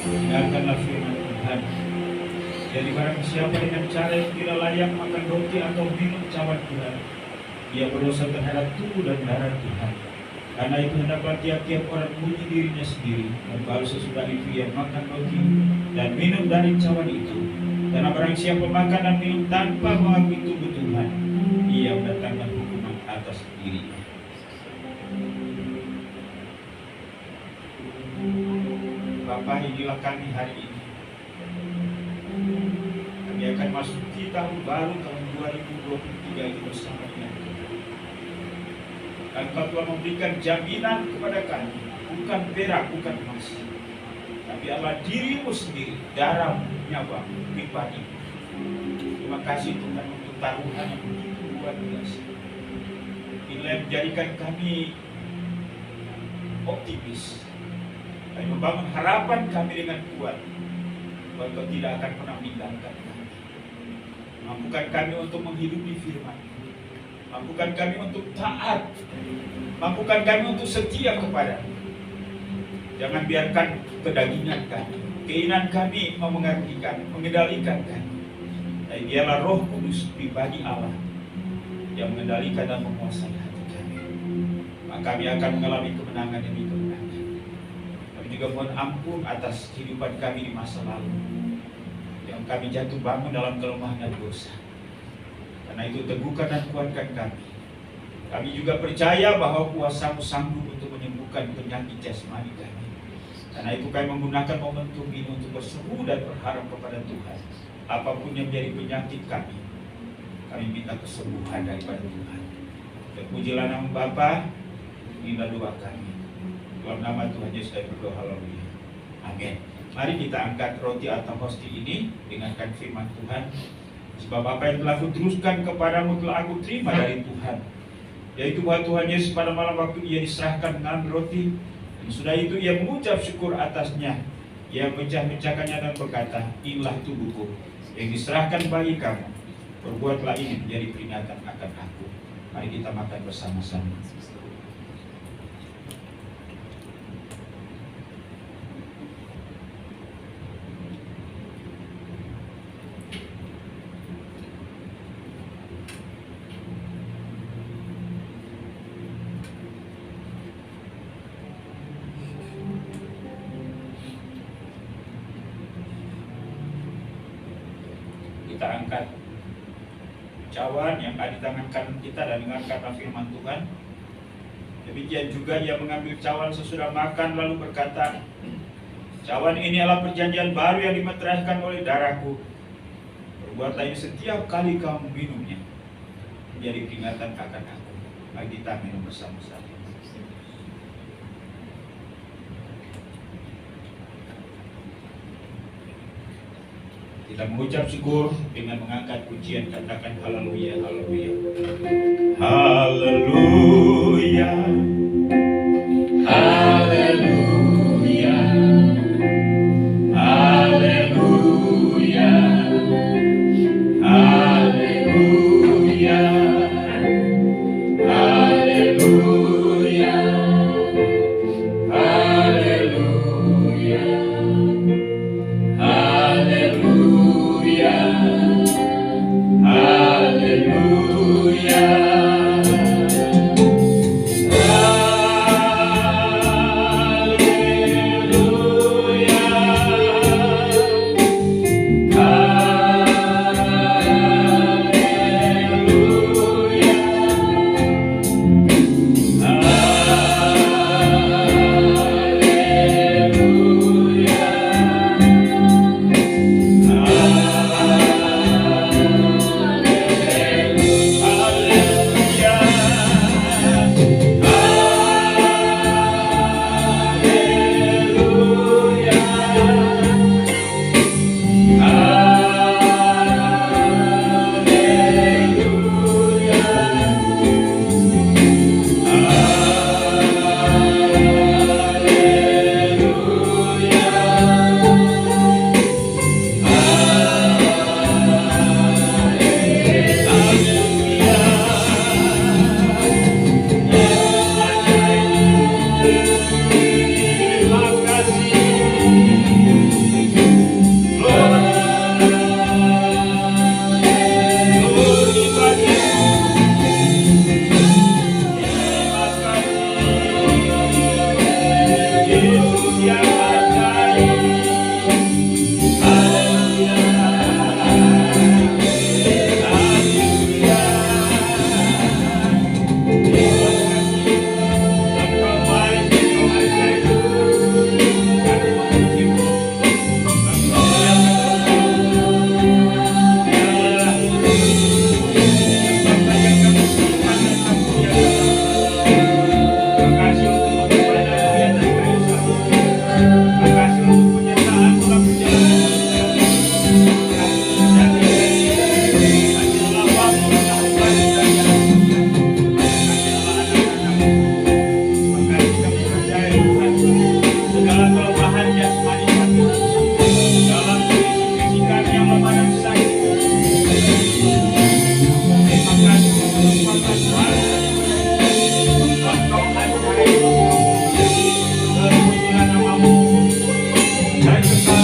Dengarkanlah firman Tuhan. Jadi barang siapa dengan cara yang tidak layak makan roti atau minum cawan Tuhan, dia berdosa terhadap tubuh dan darah Tuhan. Karena itu hendaklah tiap-tiap orang puji dirinya sendiri, dan baru sesudah itu ia makan roti dan minum dari cawan itu. Karena barang siapa makan dan minum tanpa mengakui tubuh Tuhan, ia mendatangkan hukuman atas dirinya. Bapa, inilah kami hari ini. Kami akan masuki tahun baru tahun 2023 ini bersama dengan Tuhan. Dan Engkau telah memberikan jaminan kepada kami, bukan perak, bukan emas, tapi Allah dirimu sendiri, darah, nyawa, pribadi. Terima kasih Tuhan untuk taruhan yang begitu luar biasa. Inilah yang menjadikan kami optimis. Kami membangun harapan kami dengan kuat bahwa Engkau tidak akan pernah meninggalkan kami. Mampukan kami untuk menghidupi firman. Mampukan kami untuk taat. Mampukan kami untuk setia kepada. Jangan biarkan kedagingan kami, keinginan kami memengaruhi kami, mengendalikan kami. Dan biarlah Roh Kudus, pribadi Allah, yang mengendalikan dan menguasai hati kami. Maka kami akan mengalami kemenangan demi kemenangan. Kami juga mohon ampun atas kehidupan kami di masa lalu, yang kami jatuh bangun dalam kelemahan dan dosa. Karena itu teguhkan dan kuatkan kami. Kami juga percaya bahwa kuasa-Mu sanggup untuk menyembuhkan penyakit jasmani kami. Karena itu kami menggunakan momentum ini untuk berseru dan berharap kepada Tuhan. Apapun yang menjadi penyakit kami minta kesembuhan daripada Tuhan. Terpujilah nama Bapa, inilah doa kami. Dalam nama Tuhan Yesus kami berdoa, haleluya. Amin. Mari kita angkat roti atau hosti ini, dengarkan firman Tuhan. Sebab apa yang telah kuteruskan kepadamu telah aku terima dari Tuhan, yaitu bahwa Tuhan Yesus pada malam waktu ia diserahkan mengambil roti, dan sudah itu ia mengucap syukur atasnya. Ia mecah-mecahkannya dan berkata, inilah tubuhku yang diserahkan bagi kamu. Perbuatlah ini menjadi peringatan akan aku. Mari kita makan bersama-sama. Kita angkat cawan yang ada di tangan kanan kita dan dengarkan firman Tuhan. Demikian juga ia mengambil cawan sesudah makan lalu berkata, cawan ini adalah perjanjian baru yang dimeteraikan oleh darahku. Perbuatlah ini setiap kali kamu minumnya menjadi peringatan akan aku. Mari kita minum bersama-sama. Kita mengucap syukur dengan mengangkat pujian, katakan haleluya, haleluya. Haleluya. Haleluya. Haleluya. Haleluya. Haleluya. Haleluya. Haleluya.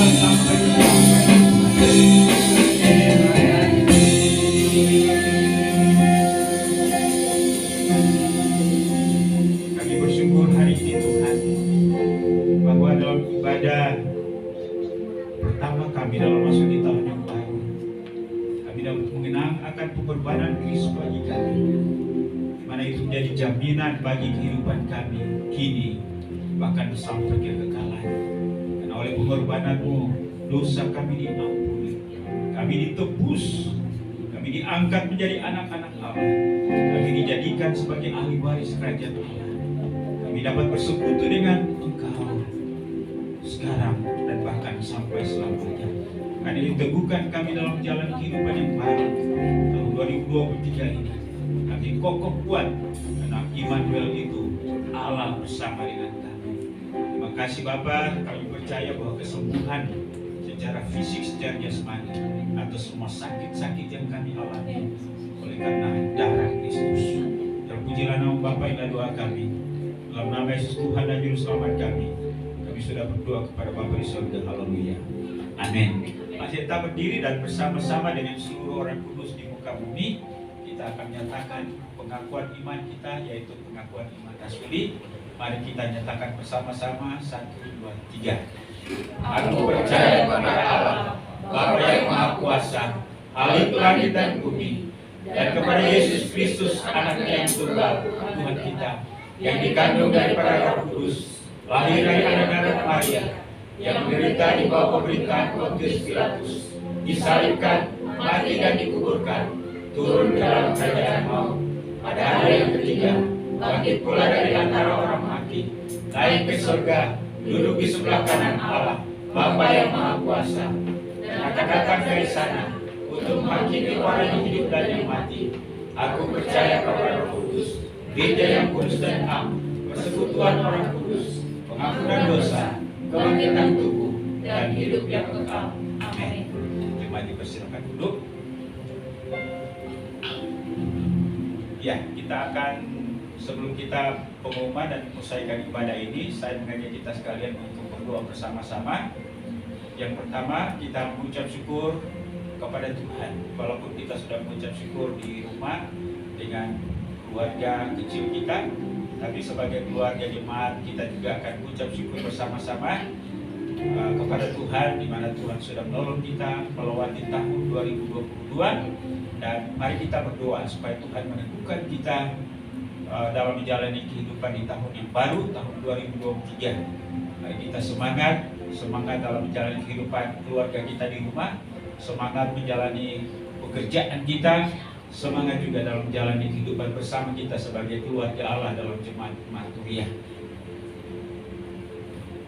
Kami bersyukur hari ini Tuhan, bahwa dalam ibadah pertama kami dalam masuk di tahun yang baru, kami dapat mengenang akan pengorbanan Kristus bagi kami, di mana itu menjadi jaminan bagi kehidupan kami kini, bahkan sampai kekekalan. Karena oleh pengorbananmu, dosa kami diampuni, kami ditebus, kami diangkat menjadi anak-anak Allah, kami dijadikan sebagai ahli waris kerajaan Allah. Kami dapat bersekutu dengan Engkau sekarang dan bahkan sampai selamanya. Karena diteguhkan kami dalam jalan kehidupan yang baru tahun 2023 ini. Kami kokoh kuat karena Immanuel itu Allah bersama dengan kami. Terima kasih Bapa, kami percaya bahwa kesembuhan secara fisik, secara jasmani, atau semua sakit-sakit yang kami alami oleh karena darah Kristus. Terpujilah nama Bapa, inilah doa kami. Dalam nama Yesus Tuhan dan Juru Selamat kami sudah berdoa kepada Bapa di surga. Haleluya. Amin. Masih tetap berdiri dan bersama-sama dengan seluruh orang kudus di muka bumi, kita akan menyatakan pengakuan iman kita, yaitu pengakuan iman rasuli. Mari kita nyatakan bersama-sama. 1, 2, 3. Aku percaya kepada Allah, Bapa yang Maha Kuasa, Khalik langit dan bumi, dan kepada Yesus Kristus, Anaknya yang tunggal, Tuhan kita, yang dikandung daripada Roh Kudus, lahir dari anak-anak Maria, yang menderita di bawah pemerintahan Pontius Pilatus, disalibkan, mati dan dikuburkan, turun ke dalam kerajaan maut, pada hari yang ketiga, bangkit pula dari antara orang mati, naik ke surga, duduk di sebelah kanan Allah, Bapa yang Maha Kuasa, dan akan datang dari sana untuk menghakimi orang yang hidup dan yang mati. Aku percaya kepada Roh Kudus, Gereja yang kudus dan am, persekutuan orang kudus, pengampunan dosa, kebangkitan tubuh, dan hidup yang kekal. Amin. Jemaat dipersilakan duduk. Ya, kita akan, sebelum kita pengumuman dan menyelesaikan ibadah ini, saya mengajak kita sekalian untuk berdoa bersama-sama. Yang pertama, kita mengucap syukur kepada Tuhan. Walaupun kita sudah mengucap syukur di rumah dengan keluarga kecil kita, tapi sebagai keluarga jemaat kita juga akan mengucap syukur bersama-sama kepada Tuhan, di mana Tuhan sudah menolong kita melewati tahun 2022, dan mari kita berdoa supaya Tuhan meneguhkan kita dalam menjalani kehidupan di tahun yang baru, tahun 2023. Mari kita semangat dalam menjalani kehidupan keluarga kita di rumah, semangat menjalani pekerjaan kita, semangat juga dalam menjalani kehidupan bersama kita sebagai keluarga Allah dalam jemaat Maturia.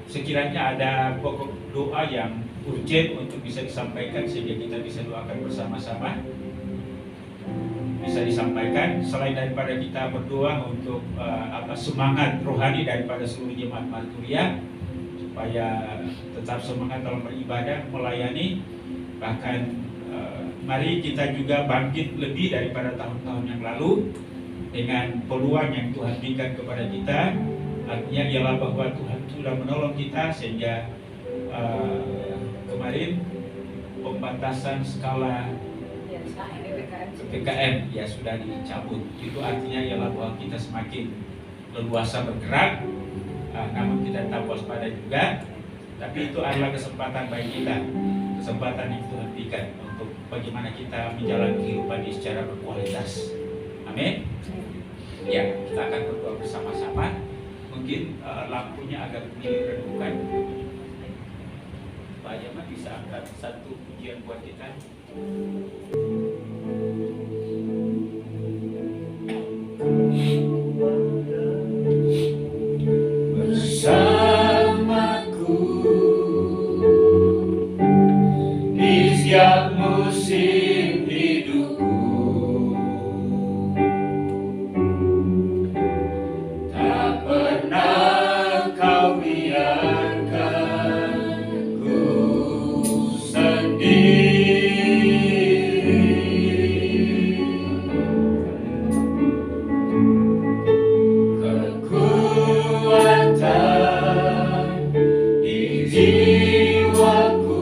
Sekiranya ada pokok doa yang urgent untuk bisa disampaikan sehingga kita bisa doakan bersama-sama, bisa disampaikan. Selain daripada kita berdoa untuk semangat rohani daripada seluruh jemaat Maturia supaya tetap semangat dalam beribadah, melayani, bahkan mari kita juga bangkit lebih daripada tahun-tahun yang lalu dengan peluang yang Tuhan berikan kepada kita. Artinya ialah bahwa Tuhan sudah menolong kita sehingga kemarin pembatasan skala PPKM ya sudah dicabut. Itu artinya ialah bahwa kita semakin leluasa bergerak, namun kita tetap waspada juga. Tapi itu adalah kesempatan bagi kita, kesempatan yang Tuhan berikan untuk bagaimana kita menjalani kehidupan ini secara berkualitas. Amin. Ya, kita akan berdoa bersama-sama. Mungkin lampunya agak diredupkan. Pak Yaman bisa angkat satu pujian buat kita. Bersamaku di setiap musim hidupku, tak pernah kau biarkan ku sendiri. Kekuatan di jiwaku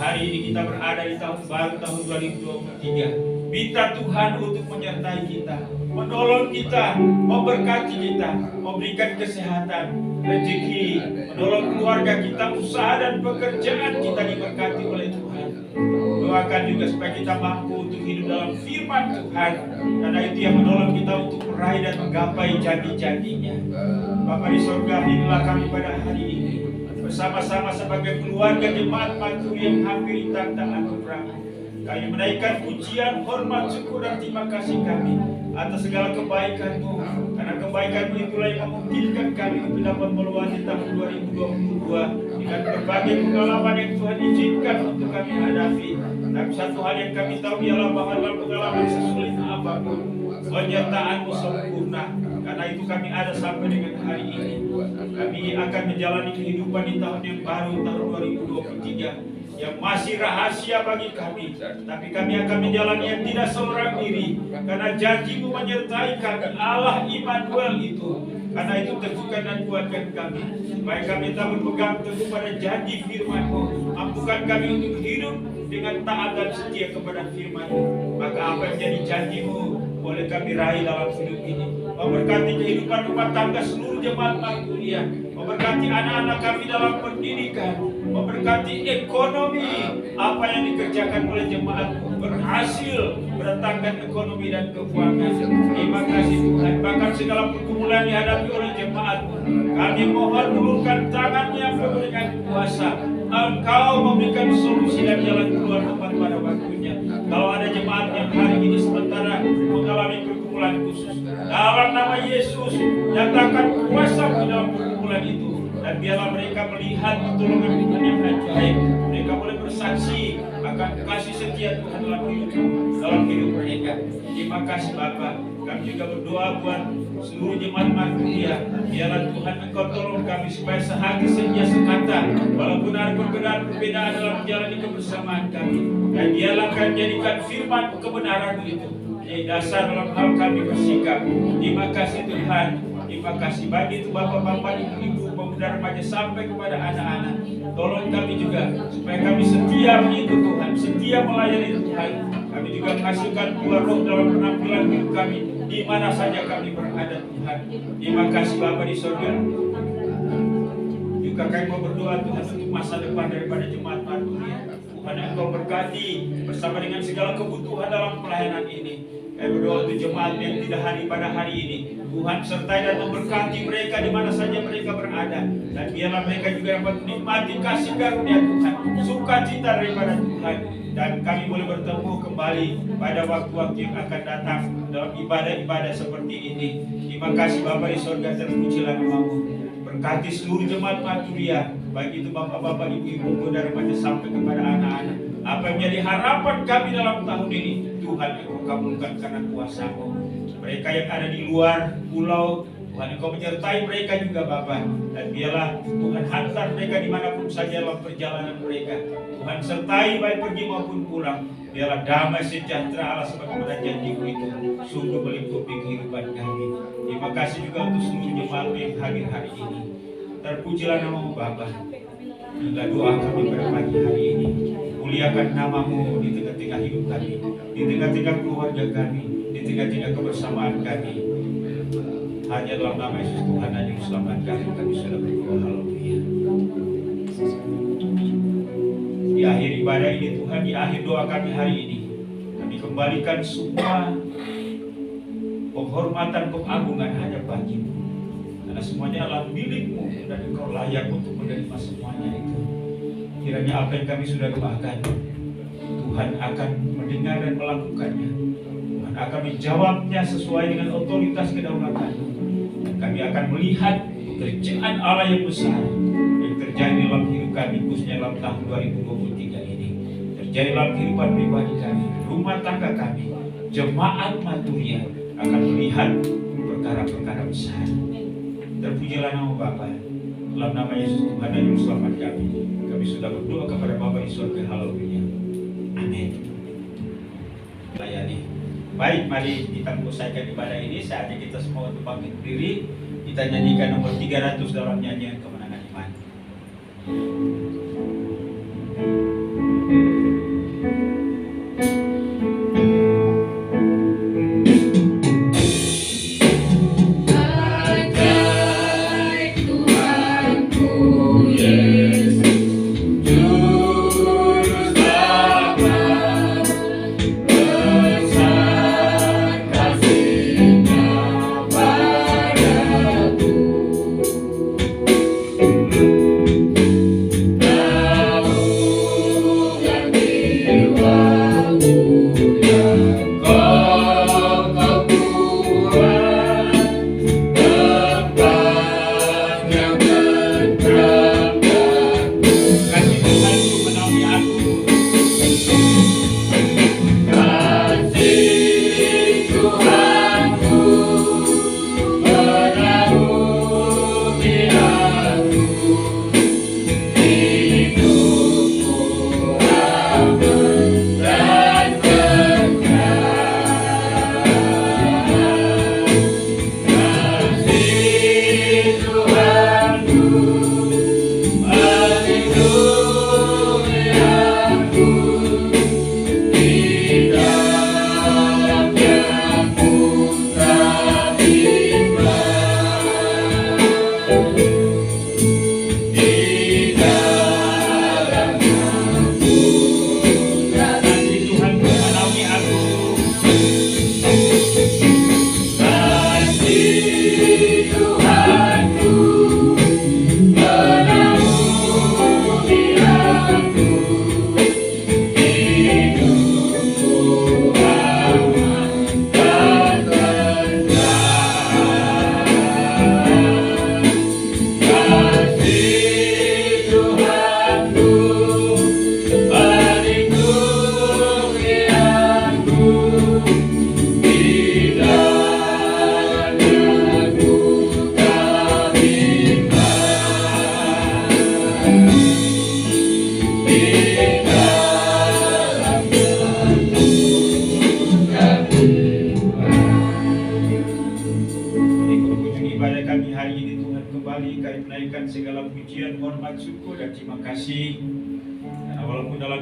Hari ini kita berada di tahun baru, tahun 2023. Minta Tuhan untuk menyertai kita, menolong kita, memberkati kita, memberikan kesehatan, rezeki, menolong keluarga kita, usaha dan pekerjaan kita diberkati oleh Tuhan. Doakan juga supaya kita mampu untuk hidup dalam firman Tuhan, karena itu yang menolong kita untuk meraih dan menggapai janji-janjinya. Bapa di surga, inilah kami pada hari ini bersama-sama sebagai keluarga jemaat Mantu yang hampir tantang anugerah. Kami menaikkan pujian, hormat, syukur dan terima kasih kami atas segala kebaikan-Mu, karena kebaikan-Mu itulah yang memungkinkan kami untuk dapat melewati tahun 2022 dengan berbagai pengalaman yang Tuhan izinkan untuk kami hadapi. Tapi satu hal yang kami tahu ialah bahwa dalam pengalaman sesulit apapun, penyertaan-Mu sempurna. Karena itu kami ada sampai dengan hari ini. Kami akan menjalani kehidupan di tahun yang baru, tahun 2023, yang masih rahasia bagi kami. Tapi kami akan menjalani yang tidak seorang diri, karena janji-Mu menyertai kami, Allah Immanuel itu. Karena itu teguhkan dan kuatkan kami, supaya kami tak berpegang teguh pada janji firman-Mu. Mampukan kami untuk hidup dengan taat dan setia kepada firman-Mu. Maka apa yang menjadi janji-Mu boleh kami raih dalam hidup ini. Memberkati kehidupan rumah tangga seluruh jemaat Mantulia, memberkati anak-anak kami dalam pendidikan, memberkati ekonomi. Apa yang dikerjakan oleh jemaat berhasil mendatangkan ekonomi dan keuangan. Terima kasih Tuhan. Bahkan segala pergumulan dihadapi oleh jemaat, kami mohon ulurkan tangan yang penuh dengan kuasa. Engkau memberikan solusi dan jalan keluar tepat pada waktunya. Kalau ada jemaat yang hari ini sementara mengalami pergumulan khusus, dalam nama Yesus nyatakan kuasa di dalam pergumulan itu, dan biarlah mereka melihat pertolongan Tuhan yang ajaib. Mereka boleh bersaksi akan kasih setia Tuhan dalam hidup mereka. Terima kasih Bapa. Kami juga berdoa buat seluruh jemaat Mantulia. Biarlah Tuhan Engkau tolong kami supaya sehati setia sekata, walaupun ada perbedaan dalam menjalani kebersamaan kami. Dan biarlah kami jadikan firman kebenaran itu jadi dasar dalam hal kami bersikap. Terima kasih Tuhan. Terima kasih bagi itu Bapak-bapak, Ibu-ibu, pemuda remaja sampai kepada anak-anak. Tolong kami juga supaya kami setia mengikut Tuhan, setia melayani Tuhan. Kami juga menghasilkan buah roh dalam penampilan hidup kami di mana saja kami berada Tuhan. Terima kasih Bapa di surga. Juga kami mau berdoa Tuhan untuk masa depan daripada jemaat Mantulia. Tuhan yang Engkau berkati bersama dengan segala kebutuhan dalam pelayanan ini. Kami berdoa untuk jemaat yang tidak hadir pada hari ini. Tuhan sertai dan memberkati mereka di mana saja mereka berada. Dan biarlah mereka juga dapat menikmati kasih karunia Tuhan, sukacita daripada Tuhan. Dan kami boleh bertemu kembali pada waktu-waktu yang akan datang dalam ibadah-ibadah seperti ini. Terima kasih Bapa di sorga, terpujilah namamu. Berkati seluruh jemaat Maturia, baik itu bapak-bapak, ibu-ibu, dari remaja sampai kepada anak-anak. Apa yang menjadi harapan kami dalam tahun ini, Tuhan Engkau kabulkan karena kuasa-Mu. Mereka yang ada di luar pulau, Tuhan Engkau menyertai mereka juga Bapa. Dan biarlah Tuhan hantar mereka dimanapun saja dalam perjalanan mereka. Tuhan sertai baik pergi maupun pulang. Biarlah damai sejahtera Allah sebagaimana janji-Mu itu sungguh melingkupi kehidupan kami. Terima kasih juga untuk seluruh jemaat yang hadir hari ini. Terpujilah namamu Bapa. Hingga doa kami pada pagi hari ini. Muliakan namamu di tengah-tengah hidup kami, di tengah-tengah keluarga kami, di tengah-tengah kebersamaan kami. Hanya dalam nama Yesus Tuhan dan Juru Selamat kami sudah berdoa. Haleluya. Di akhir ibadah ini Tuhan, di akhir doa kami hari ini, kami kembalikan semua penghormatan, pengagungan hanya bagi-Mu. Karena semuanya adalah milik-Mu dan Engkau layak untuk menerima semuanya itu. Kiranya apa yang kami sudah doakan, Tuhan akan mendengar dan melakukannya. Tuhan akan menjawabnya sesuai dengan otoritas kedaulatan-Mu. Dan kami akan melihat pekerjaan Allah yang besar yang terjadi dalam hidup kami, khususnya dalam tahun 2023 ini. Terjadi dalam kehidupan pribadi kami, rumah tangga kami, jemaat Maturia akan melihat perkara-perkara besar. Terpujilah nama Bapa. Dalam nama Yesus Tuhan dan Juru Selamat kami sudah berdoa kepada Bapa di surga. Haleluya. Amin. Layani. Baik, mari kita selesaikan ibadah ini. Saatnya kita semua untuk bangkit berdiri. Kita nyanyikan nomor 300 dalam nyanyian kemenangan iman.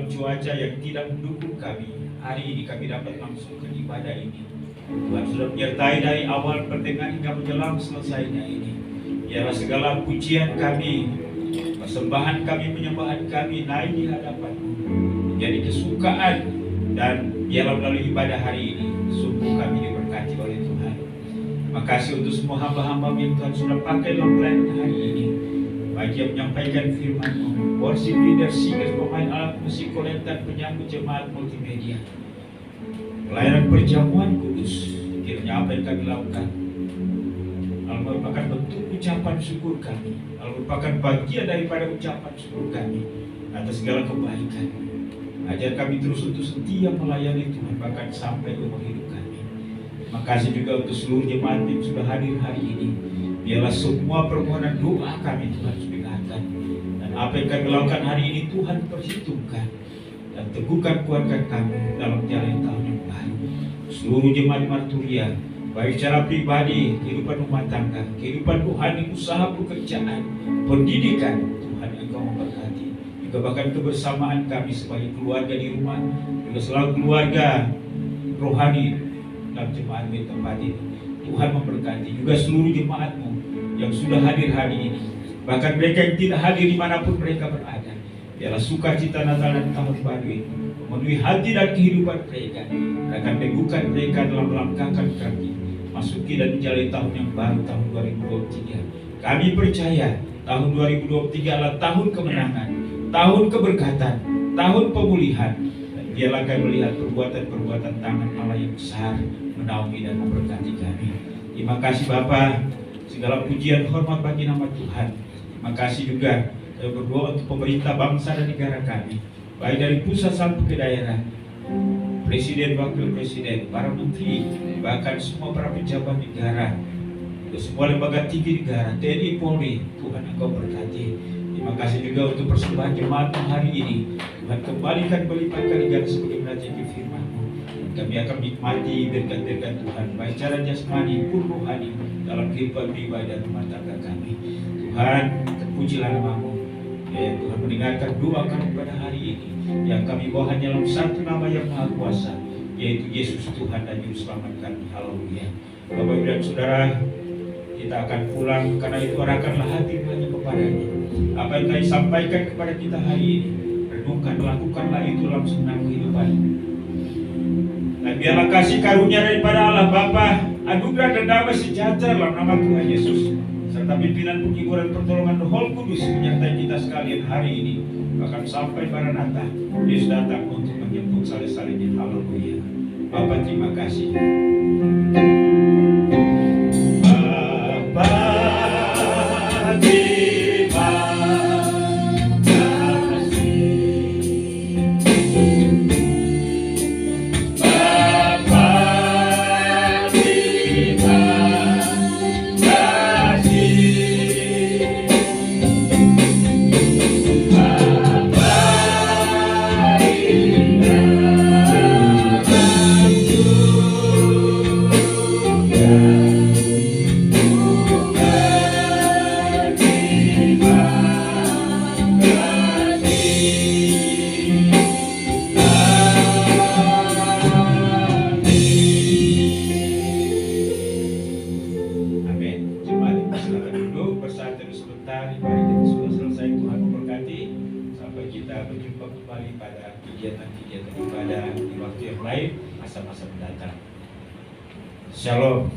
Cuaca yang tidak mendukung kami, hari ini kami dapat langsung ke ibadah ini. Tuhan sudah menyertai dari awal pertengahan hingga menjelang selesainya ini. Biarlah segala pujian kami, persembahan kami, penyembahan kami naik di hadapan-Mu, menjadi kesukaan, dan biarlah melalui ibadah hari ini sungguh kami diberkati oleh Tuhan. Terima Terima kasih untuk semua hamba-hamba yang Tuhan sudah pakai dalam pelayanan hari ini. Baik yang menyampaikan firman-Mu, worship leader, singers, pemain alat musik, kolektan, penyambut jemaat multimedia. Pelayanan perjamuan kudus, kiranya apa yang kami lakukan merupakan bentuk ucapan syukur kami, merupakan bagian daripada ucapan syukur kami atas segala kebaikan. Ajar kami terus untuk setia melayani Tuhan bahkan sampai umur hidup kami. Terima kasih juga untuk seluruh jemaat yang sudah hadir hari ini. Biarlah semua permohonan doa kami Tuhan dengarkan, dan apa yang kami lakukan hari ini Tuhan perhitungkan dan teguhkan kuatkan kami dalam jalan tahun yang baru. Seluruh jemaat Marturia, baik secara pribadi, kehidupan rumah tangga, kehidupan rohani, usaha pekerjaan, pendidikan, Tuhan Engkau memberkati. Juga bahkan kebersamaan kami sebagai keluarga di rumah, juga selalu keluarga rohani dalam jemaat di tempat ini. Tuhan memberkati juga seluruh jemaat-Mu yang sudah hadir hari ini, bahkan mereka yang tidak hadir dimanapun mereka berada. Biarlah sukacita Natal dan tahun baru ini memenuhi hati dan kehidupan mereka, akan teguhkan mereka dalam melangkahkan kaki masuki dan menjalani tahun yang baru, tahun 2023. Kami percaya tahun 2023 adalah tahun kemenangan, tahun keberkatan, tahun pemulihan. Dan biarlah kami melihat perbuatan-perbuatan tangan Allah yang besar menaungi dan memberkati kami. Terima kasih Bapa, segala pujian hormat bagi nama Tuhan. Terima kasih juga kami berdoa untuk pemerintah bangsa dan negara kami, baik dari pusat sampai ke daerah, presiden, wakil presiden, para menteri, bahkan semua para pejabat negara, semua lembaga tinggi negara, TNI, Polri. Tuhan Engkau berkati. Terima kasih juga untuk persembahan jemaat hari ini. Tuhan kembalikan berlipat kali ganda sebagaimana janji firman-Mu. Kami akan menikmati berkat-berkat Tuhan, baik secara jasmani pun rohani dalam kehidupan pribadi dan rumah tangga kami. Tuhan, terpujilah nama-Mu. Ya, Tuhan mendengarkan doa kami pada hari ini, yang kami bawa hanya dalam satu nama yang maha kuasa, yaitu Yesus Tuhan dan Juru Selamat kami. Haleluya. Bapak Ibu dan Saudara, kita akan pulang, karena itu arahkanlah hati hanya kepadanya. Apa yang kami sampaikan kepada kita hari ini, renungkan, lakukanlah itu dalam senang kehidupan. Dan biarlah kasih karunia daripada Allah Bapa, anugerah dan damai sejahtera dalam nama Tuhan Yesus, serta pimpinan penghiburan pertolongan Roh Kudus menyertai kita sekalian hari ini, bahkan sampai Maranatha, Yesus datang untuk menjemput saleh-salehnya. Haleluya. Bapa, terima kasih. Kegiatan-kegiatan ibadah di waktu yang lain, masa-masa mendatang. Shalom.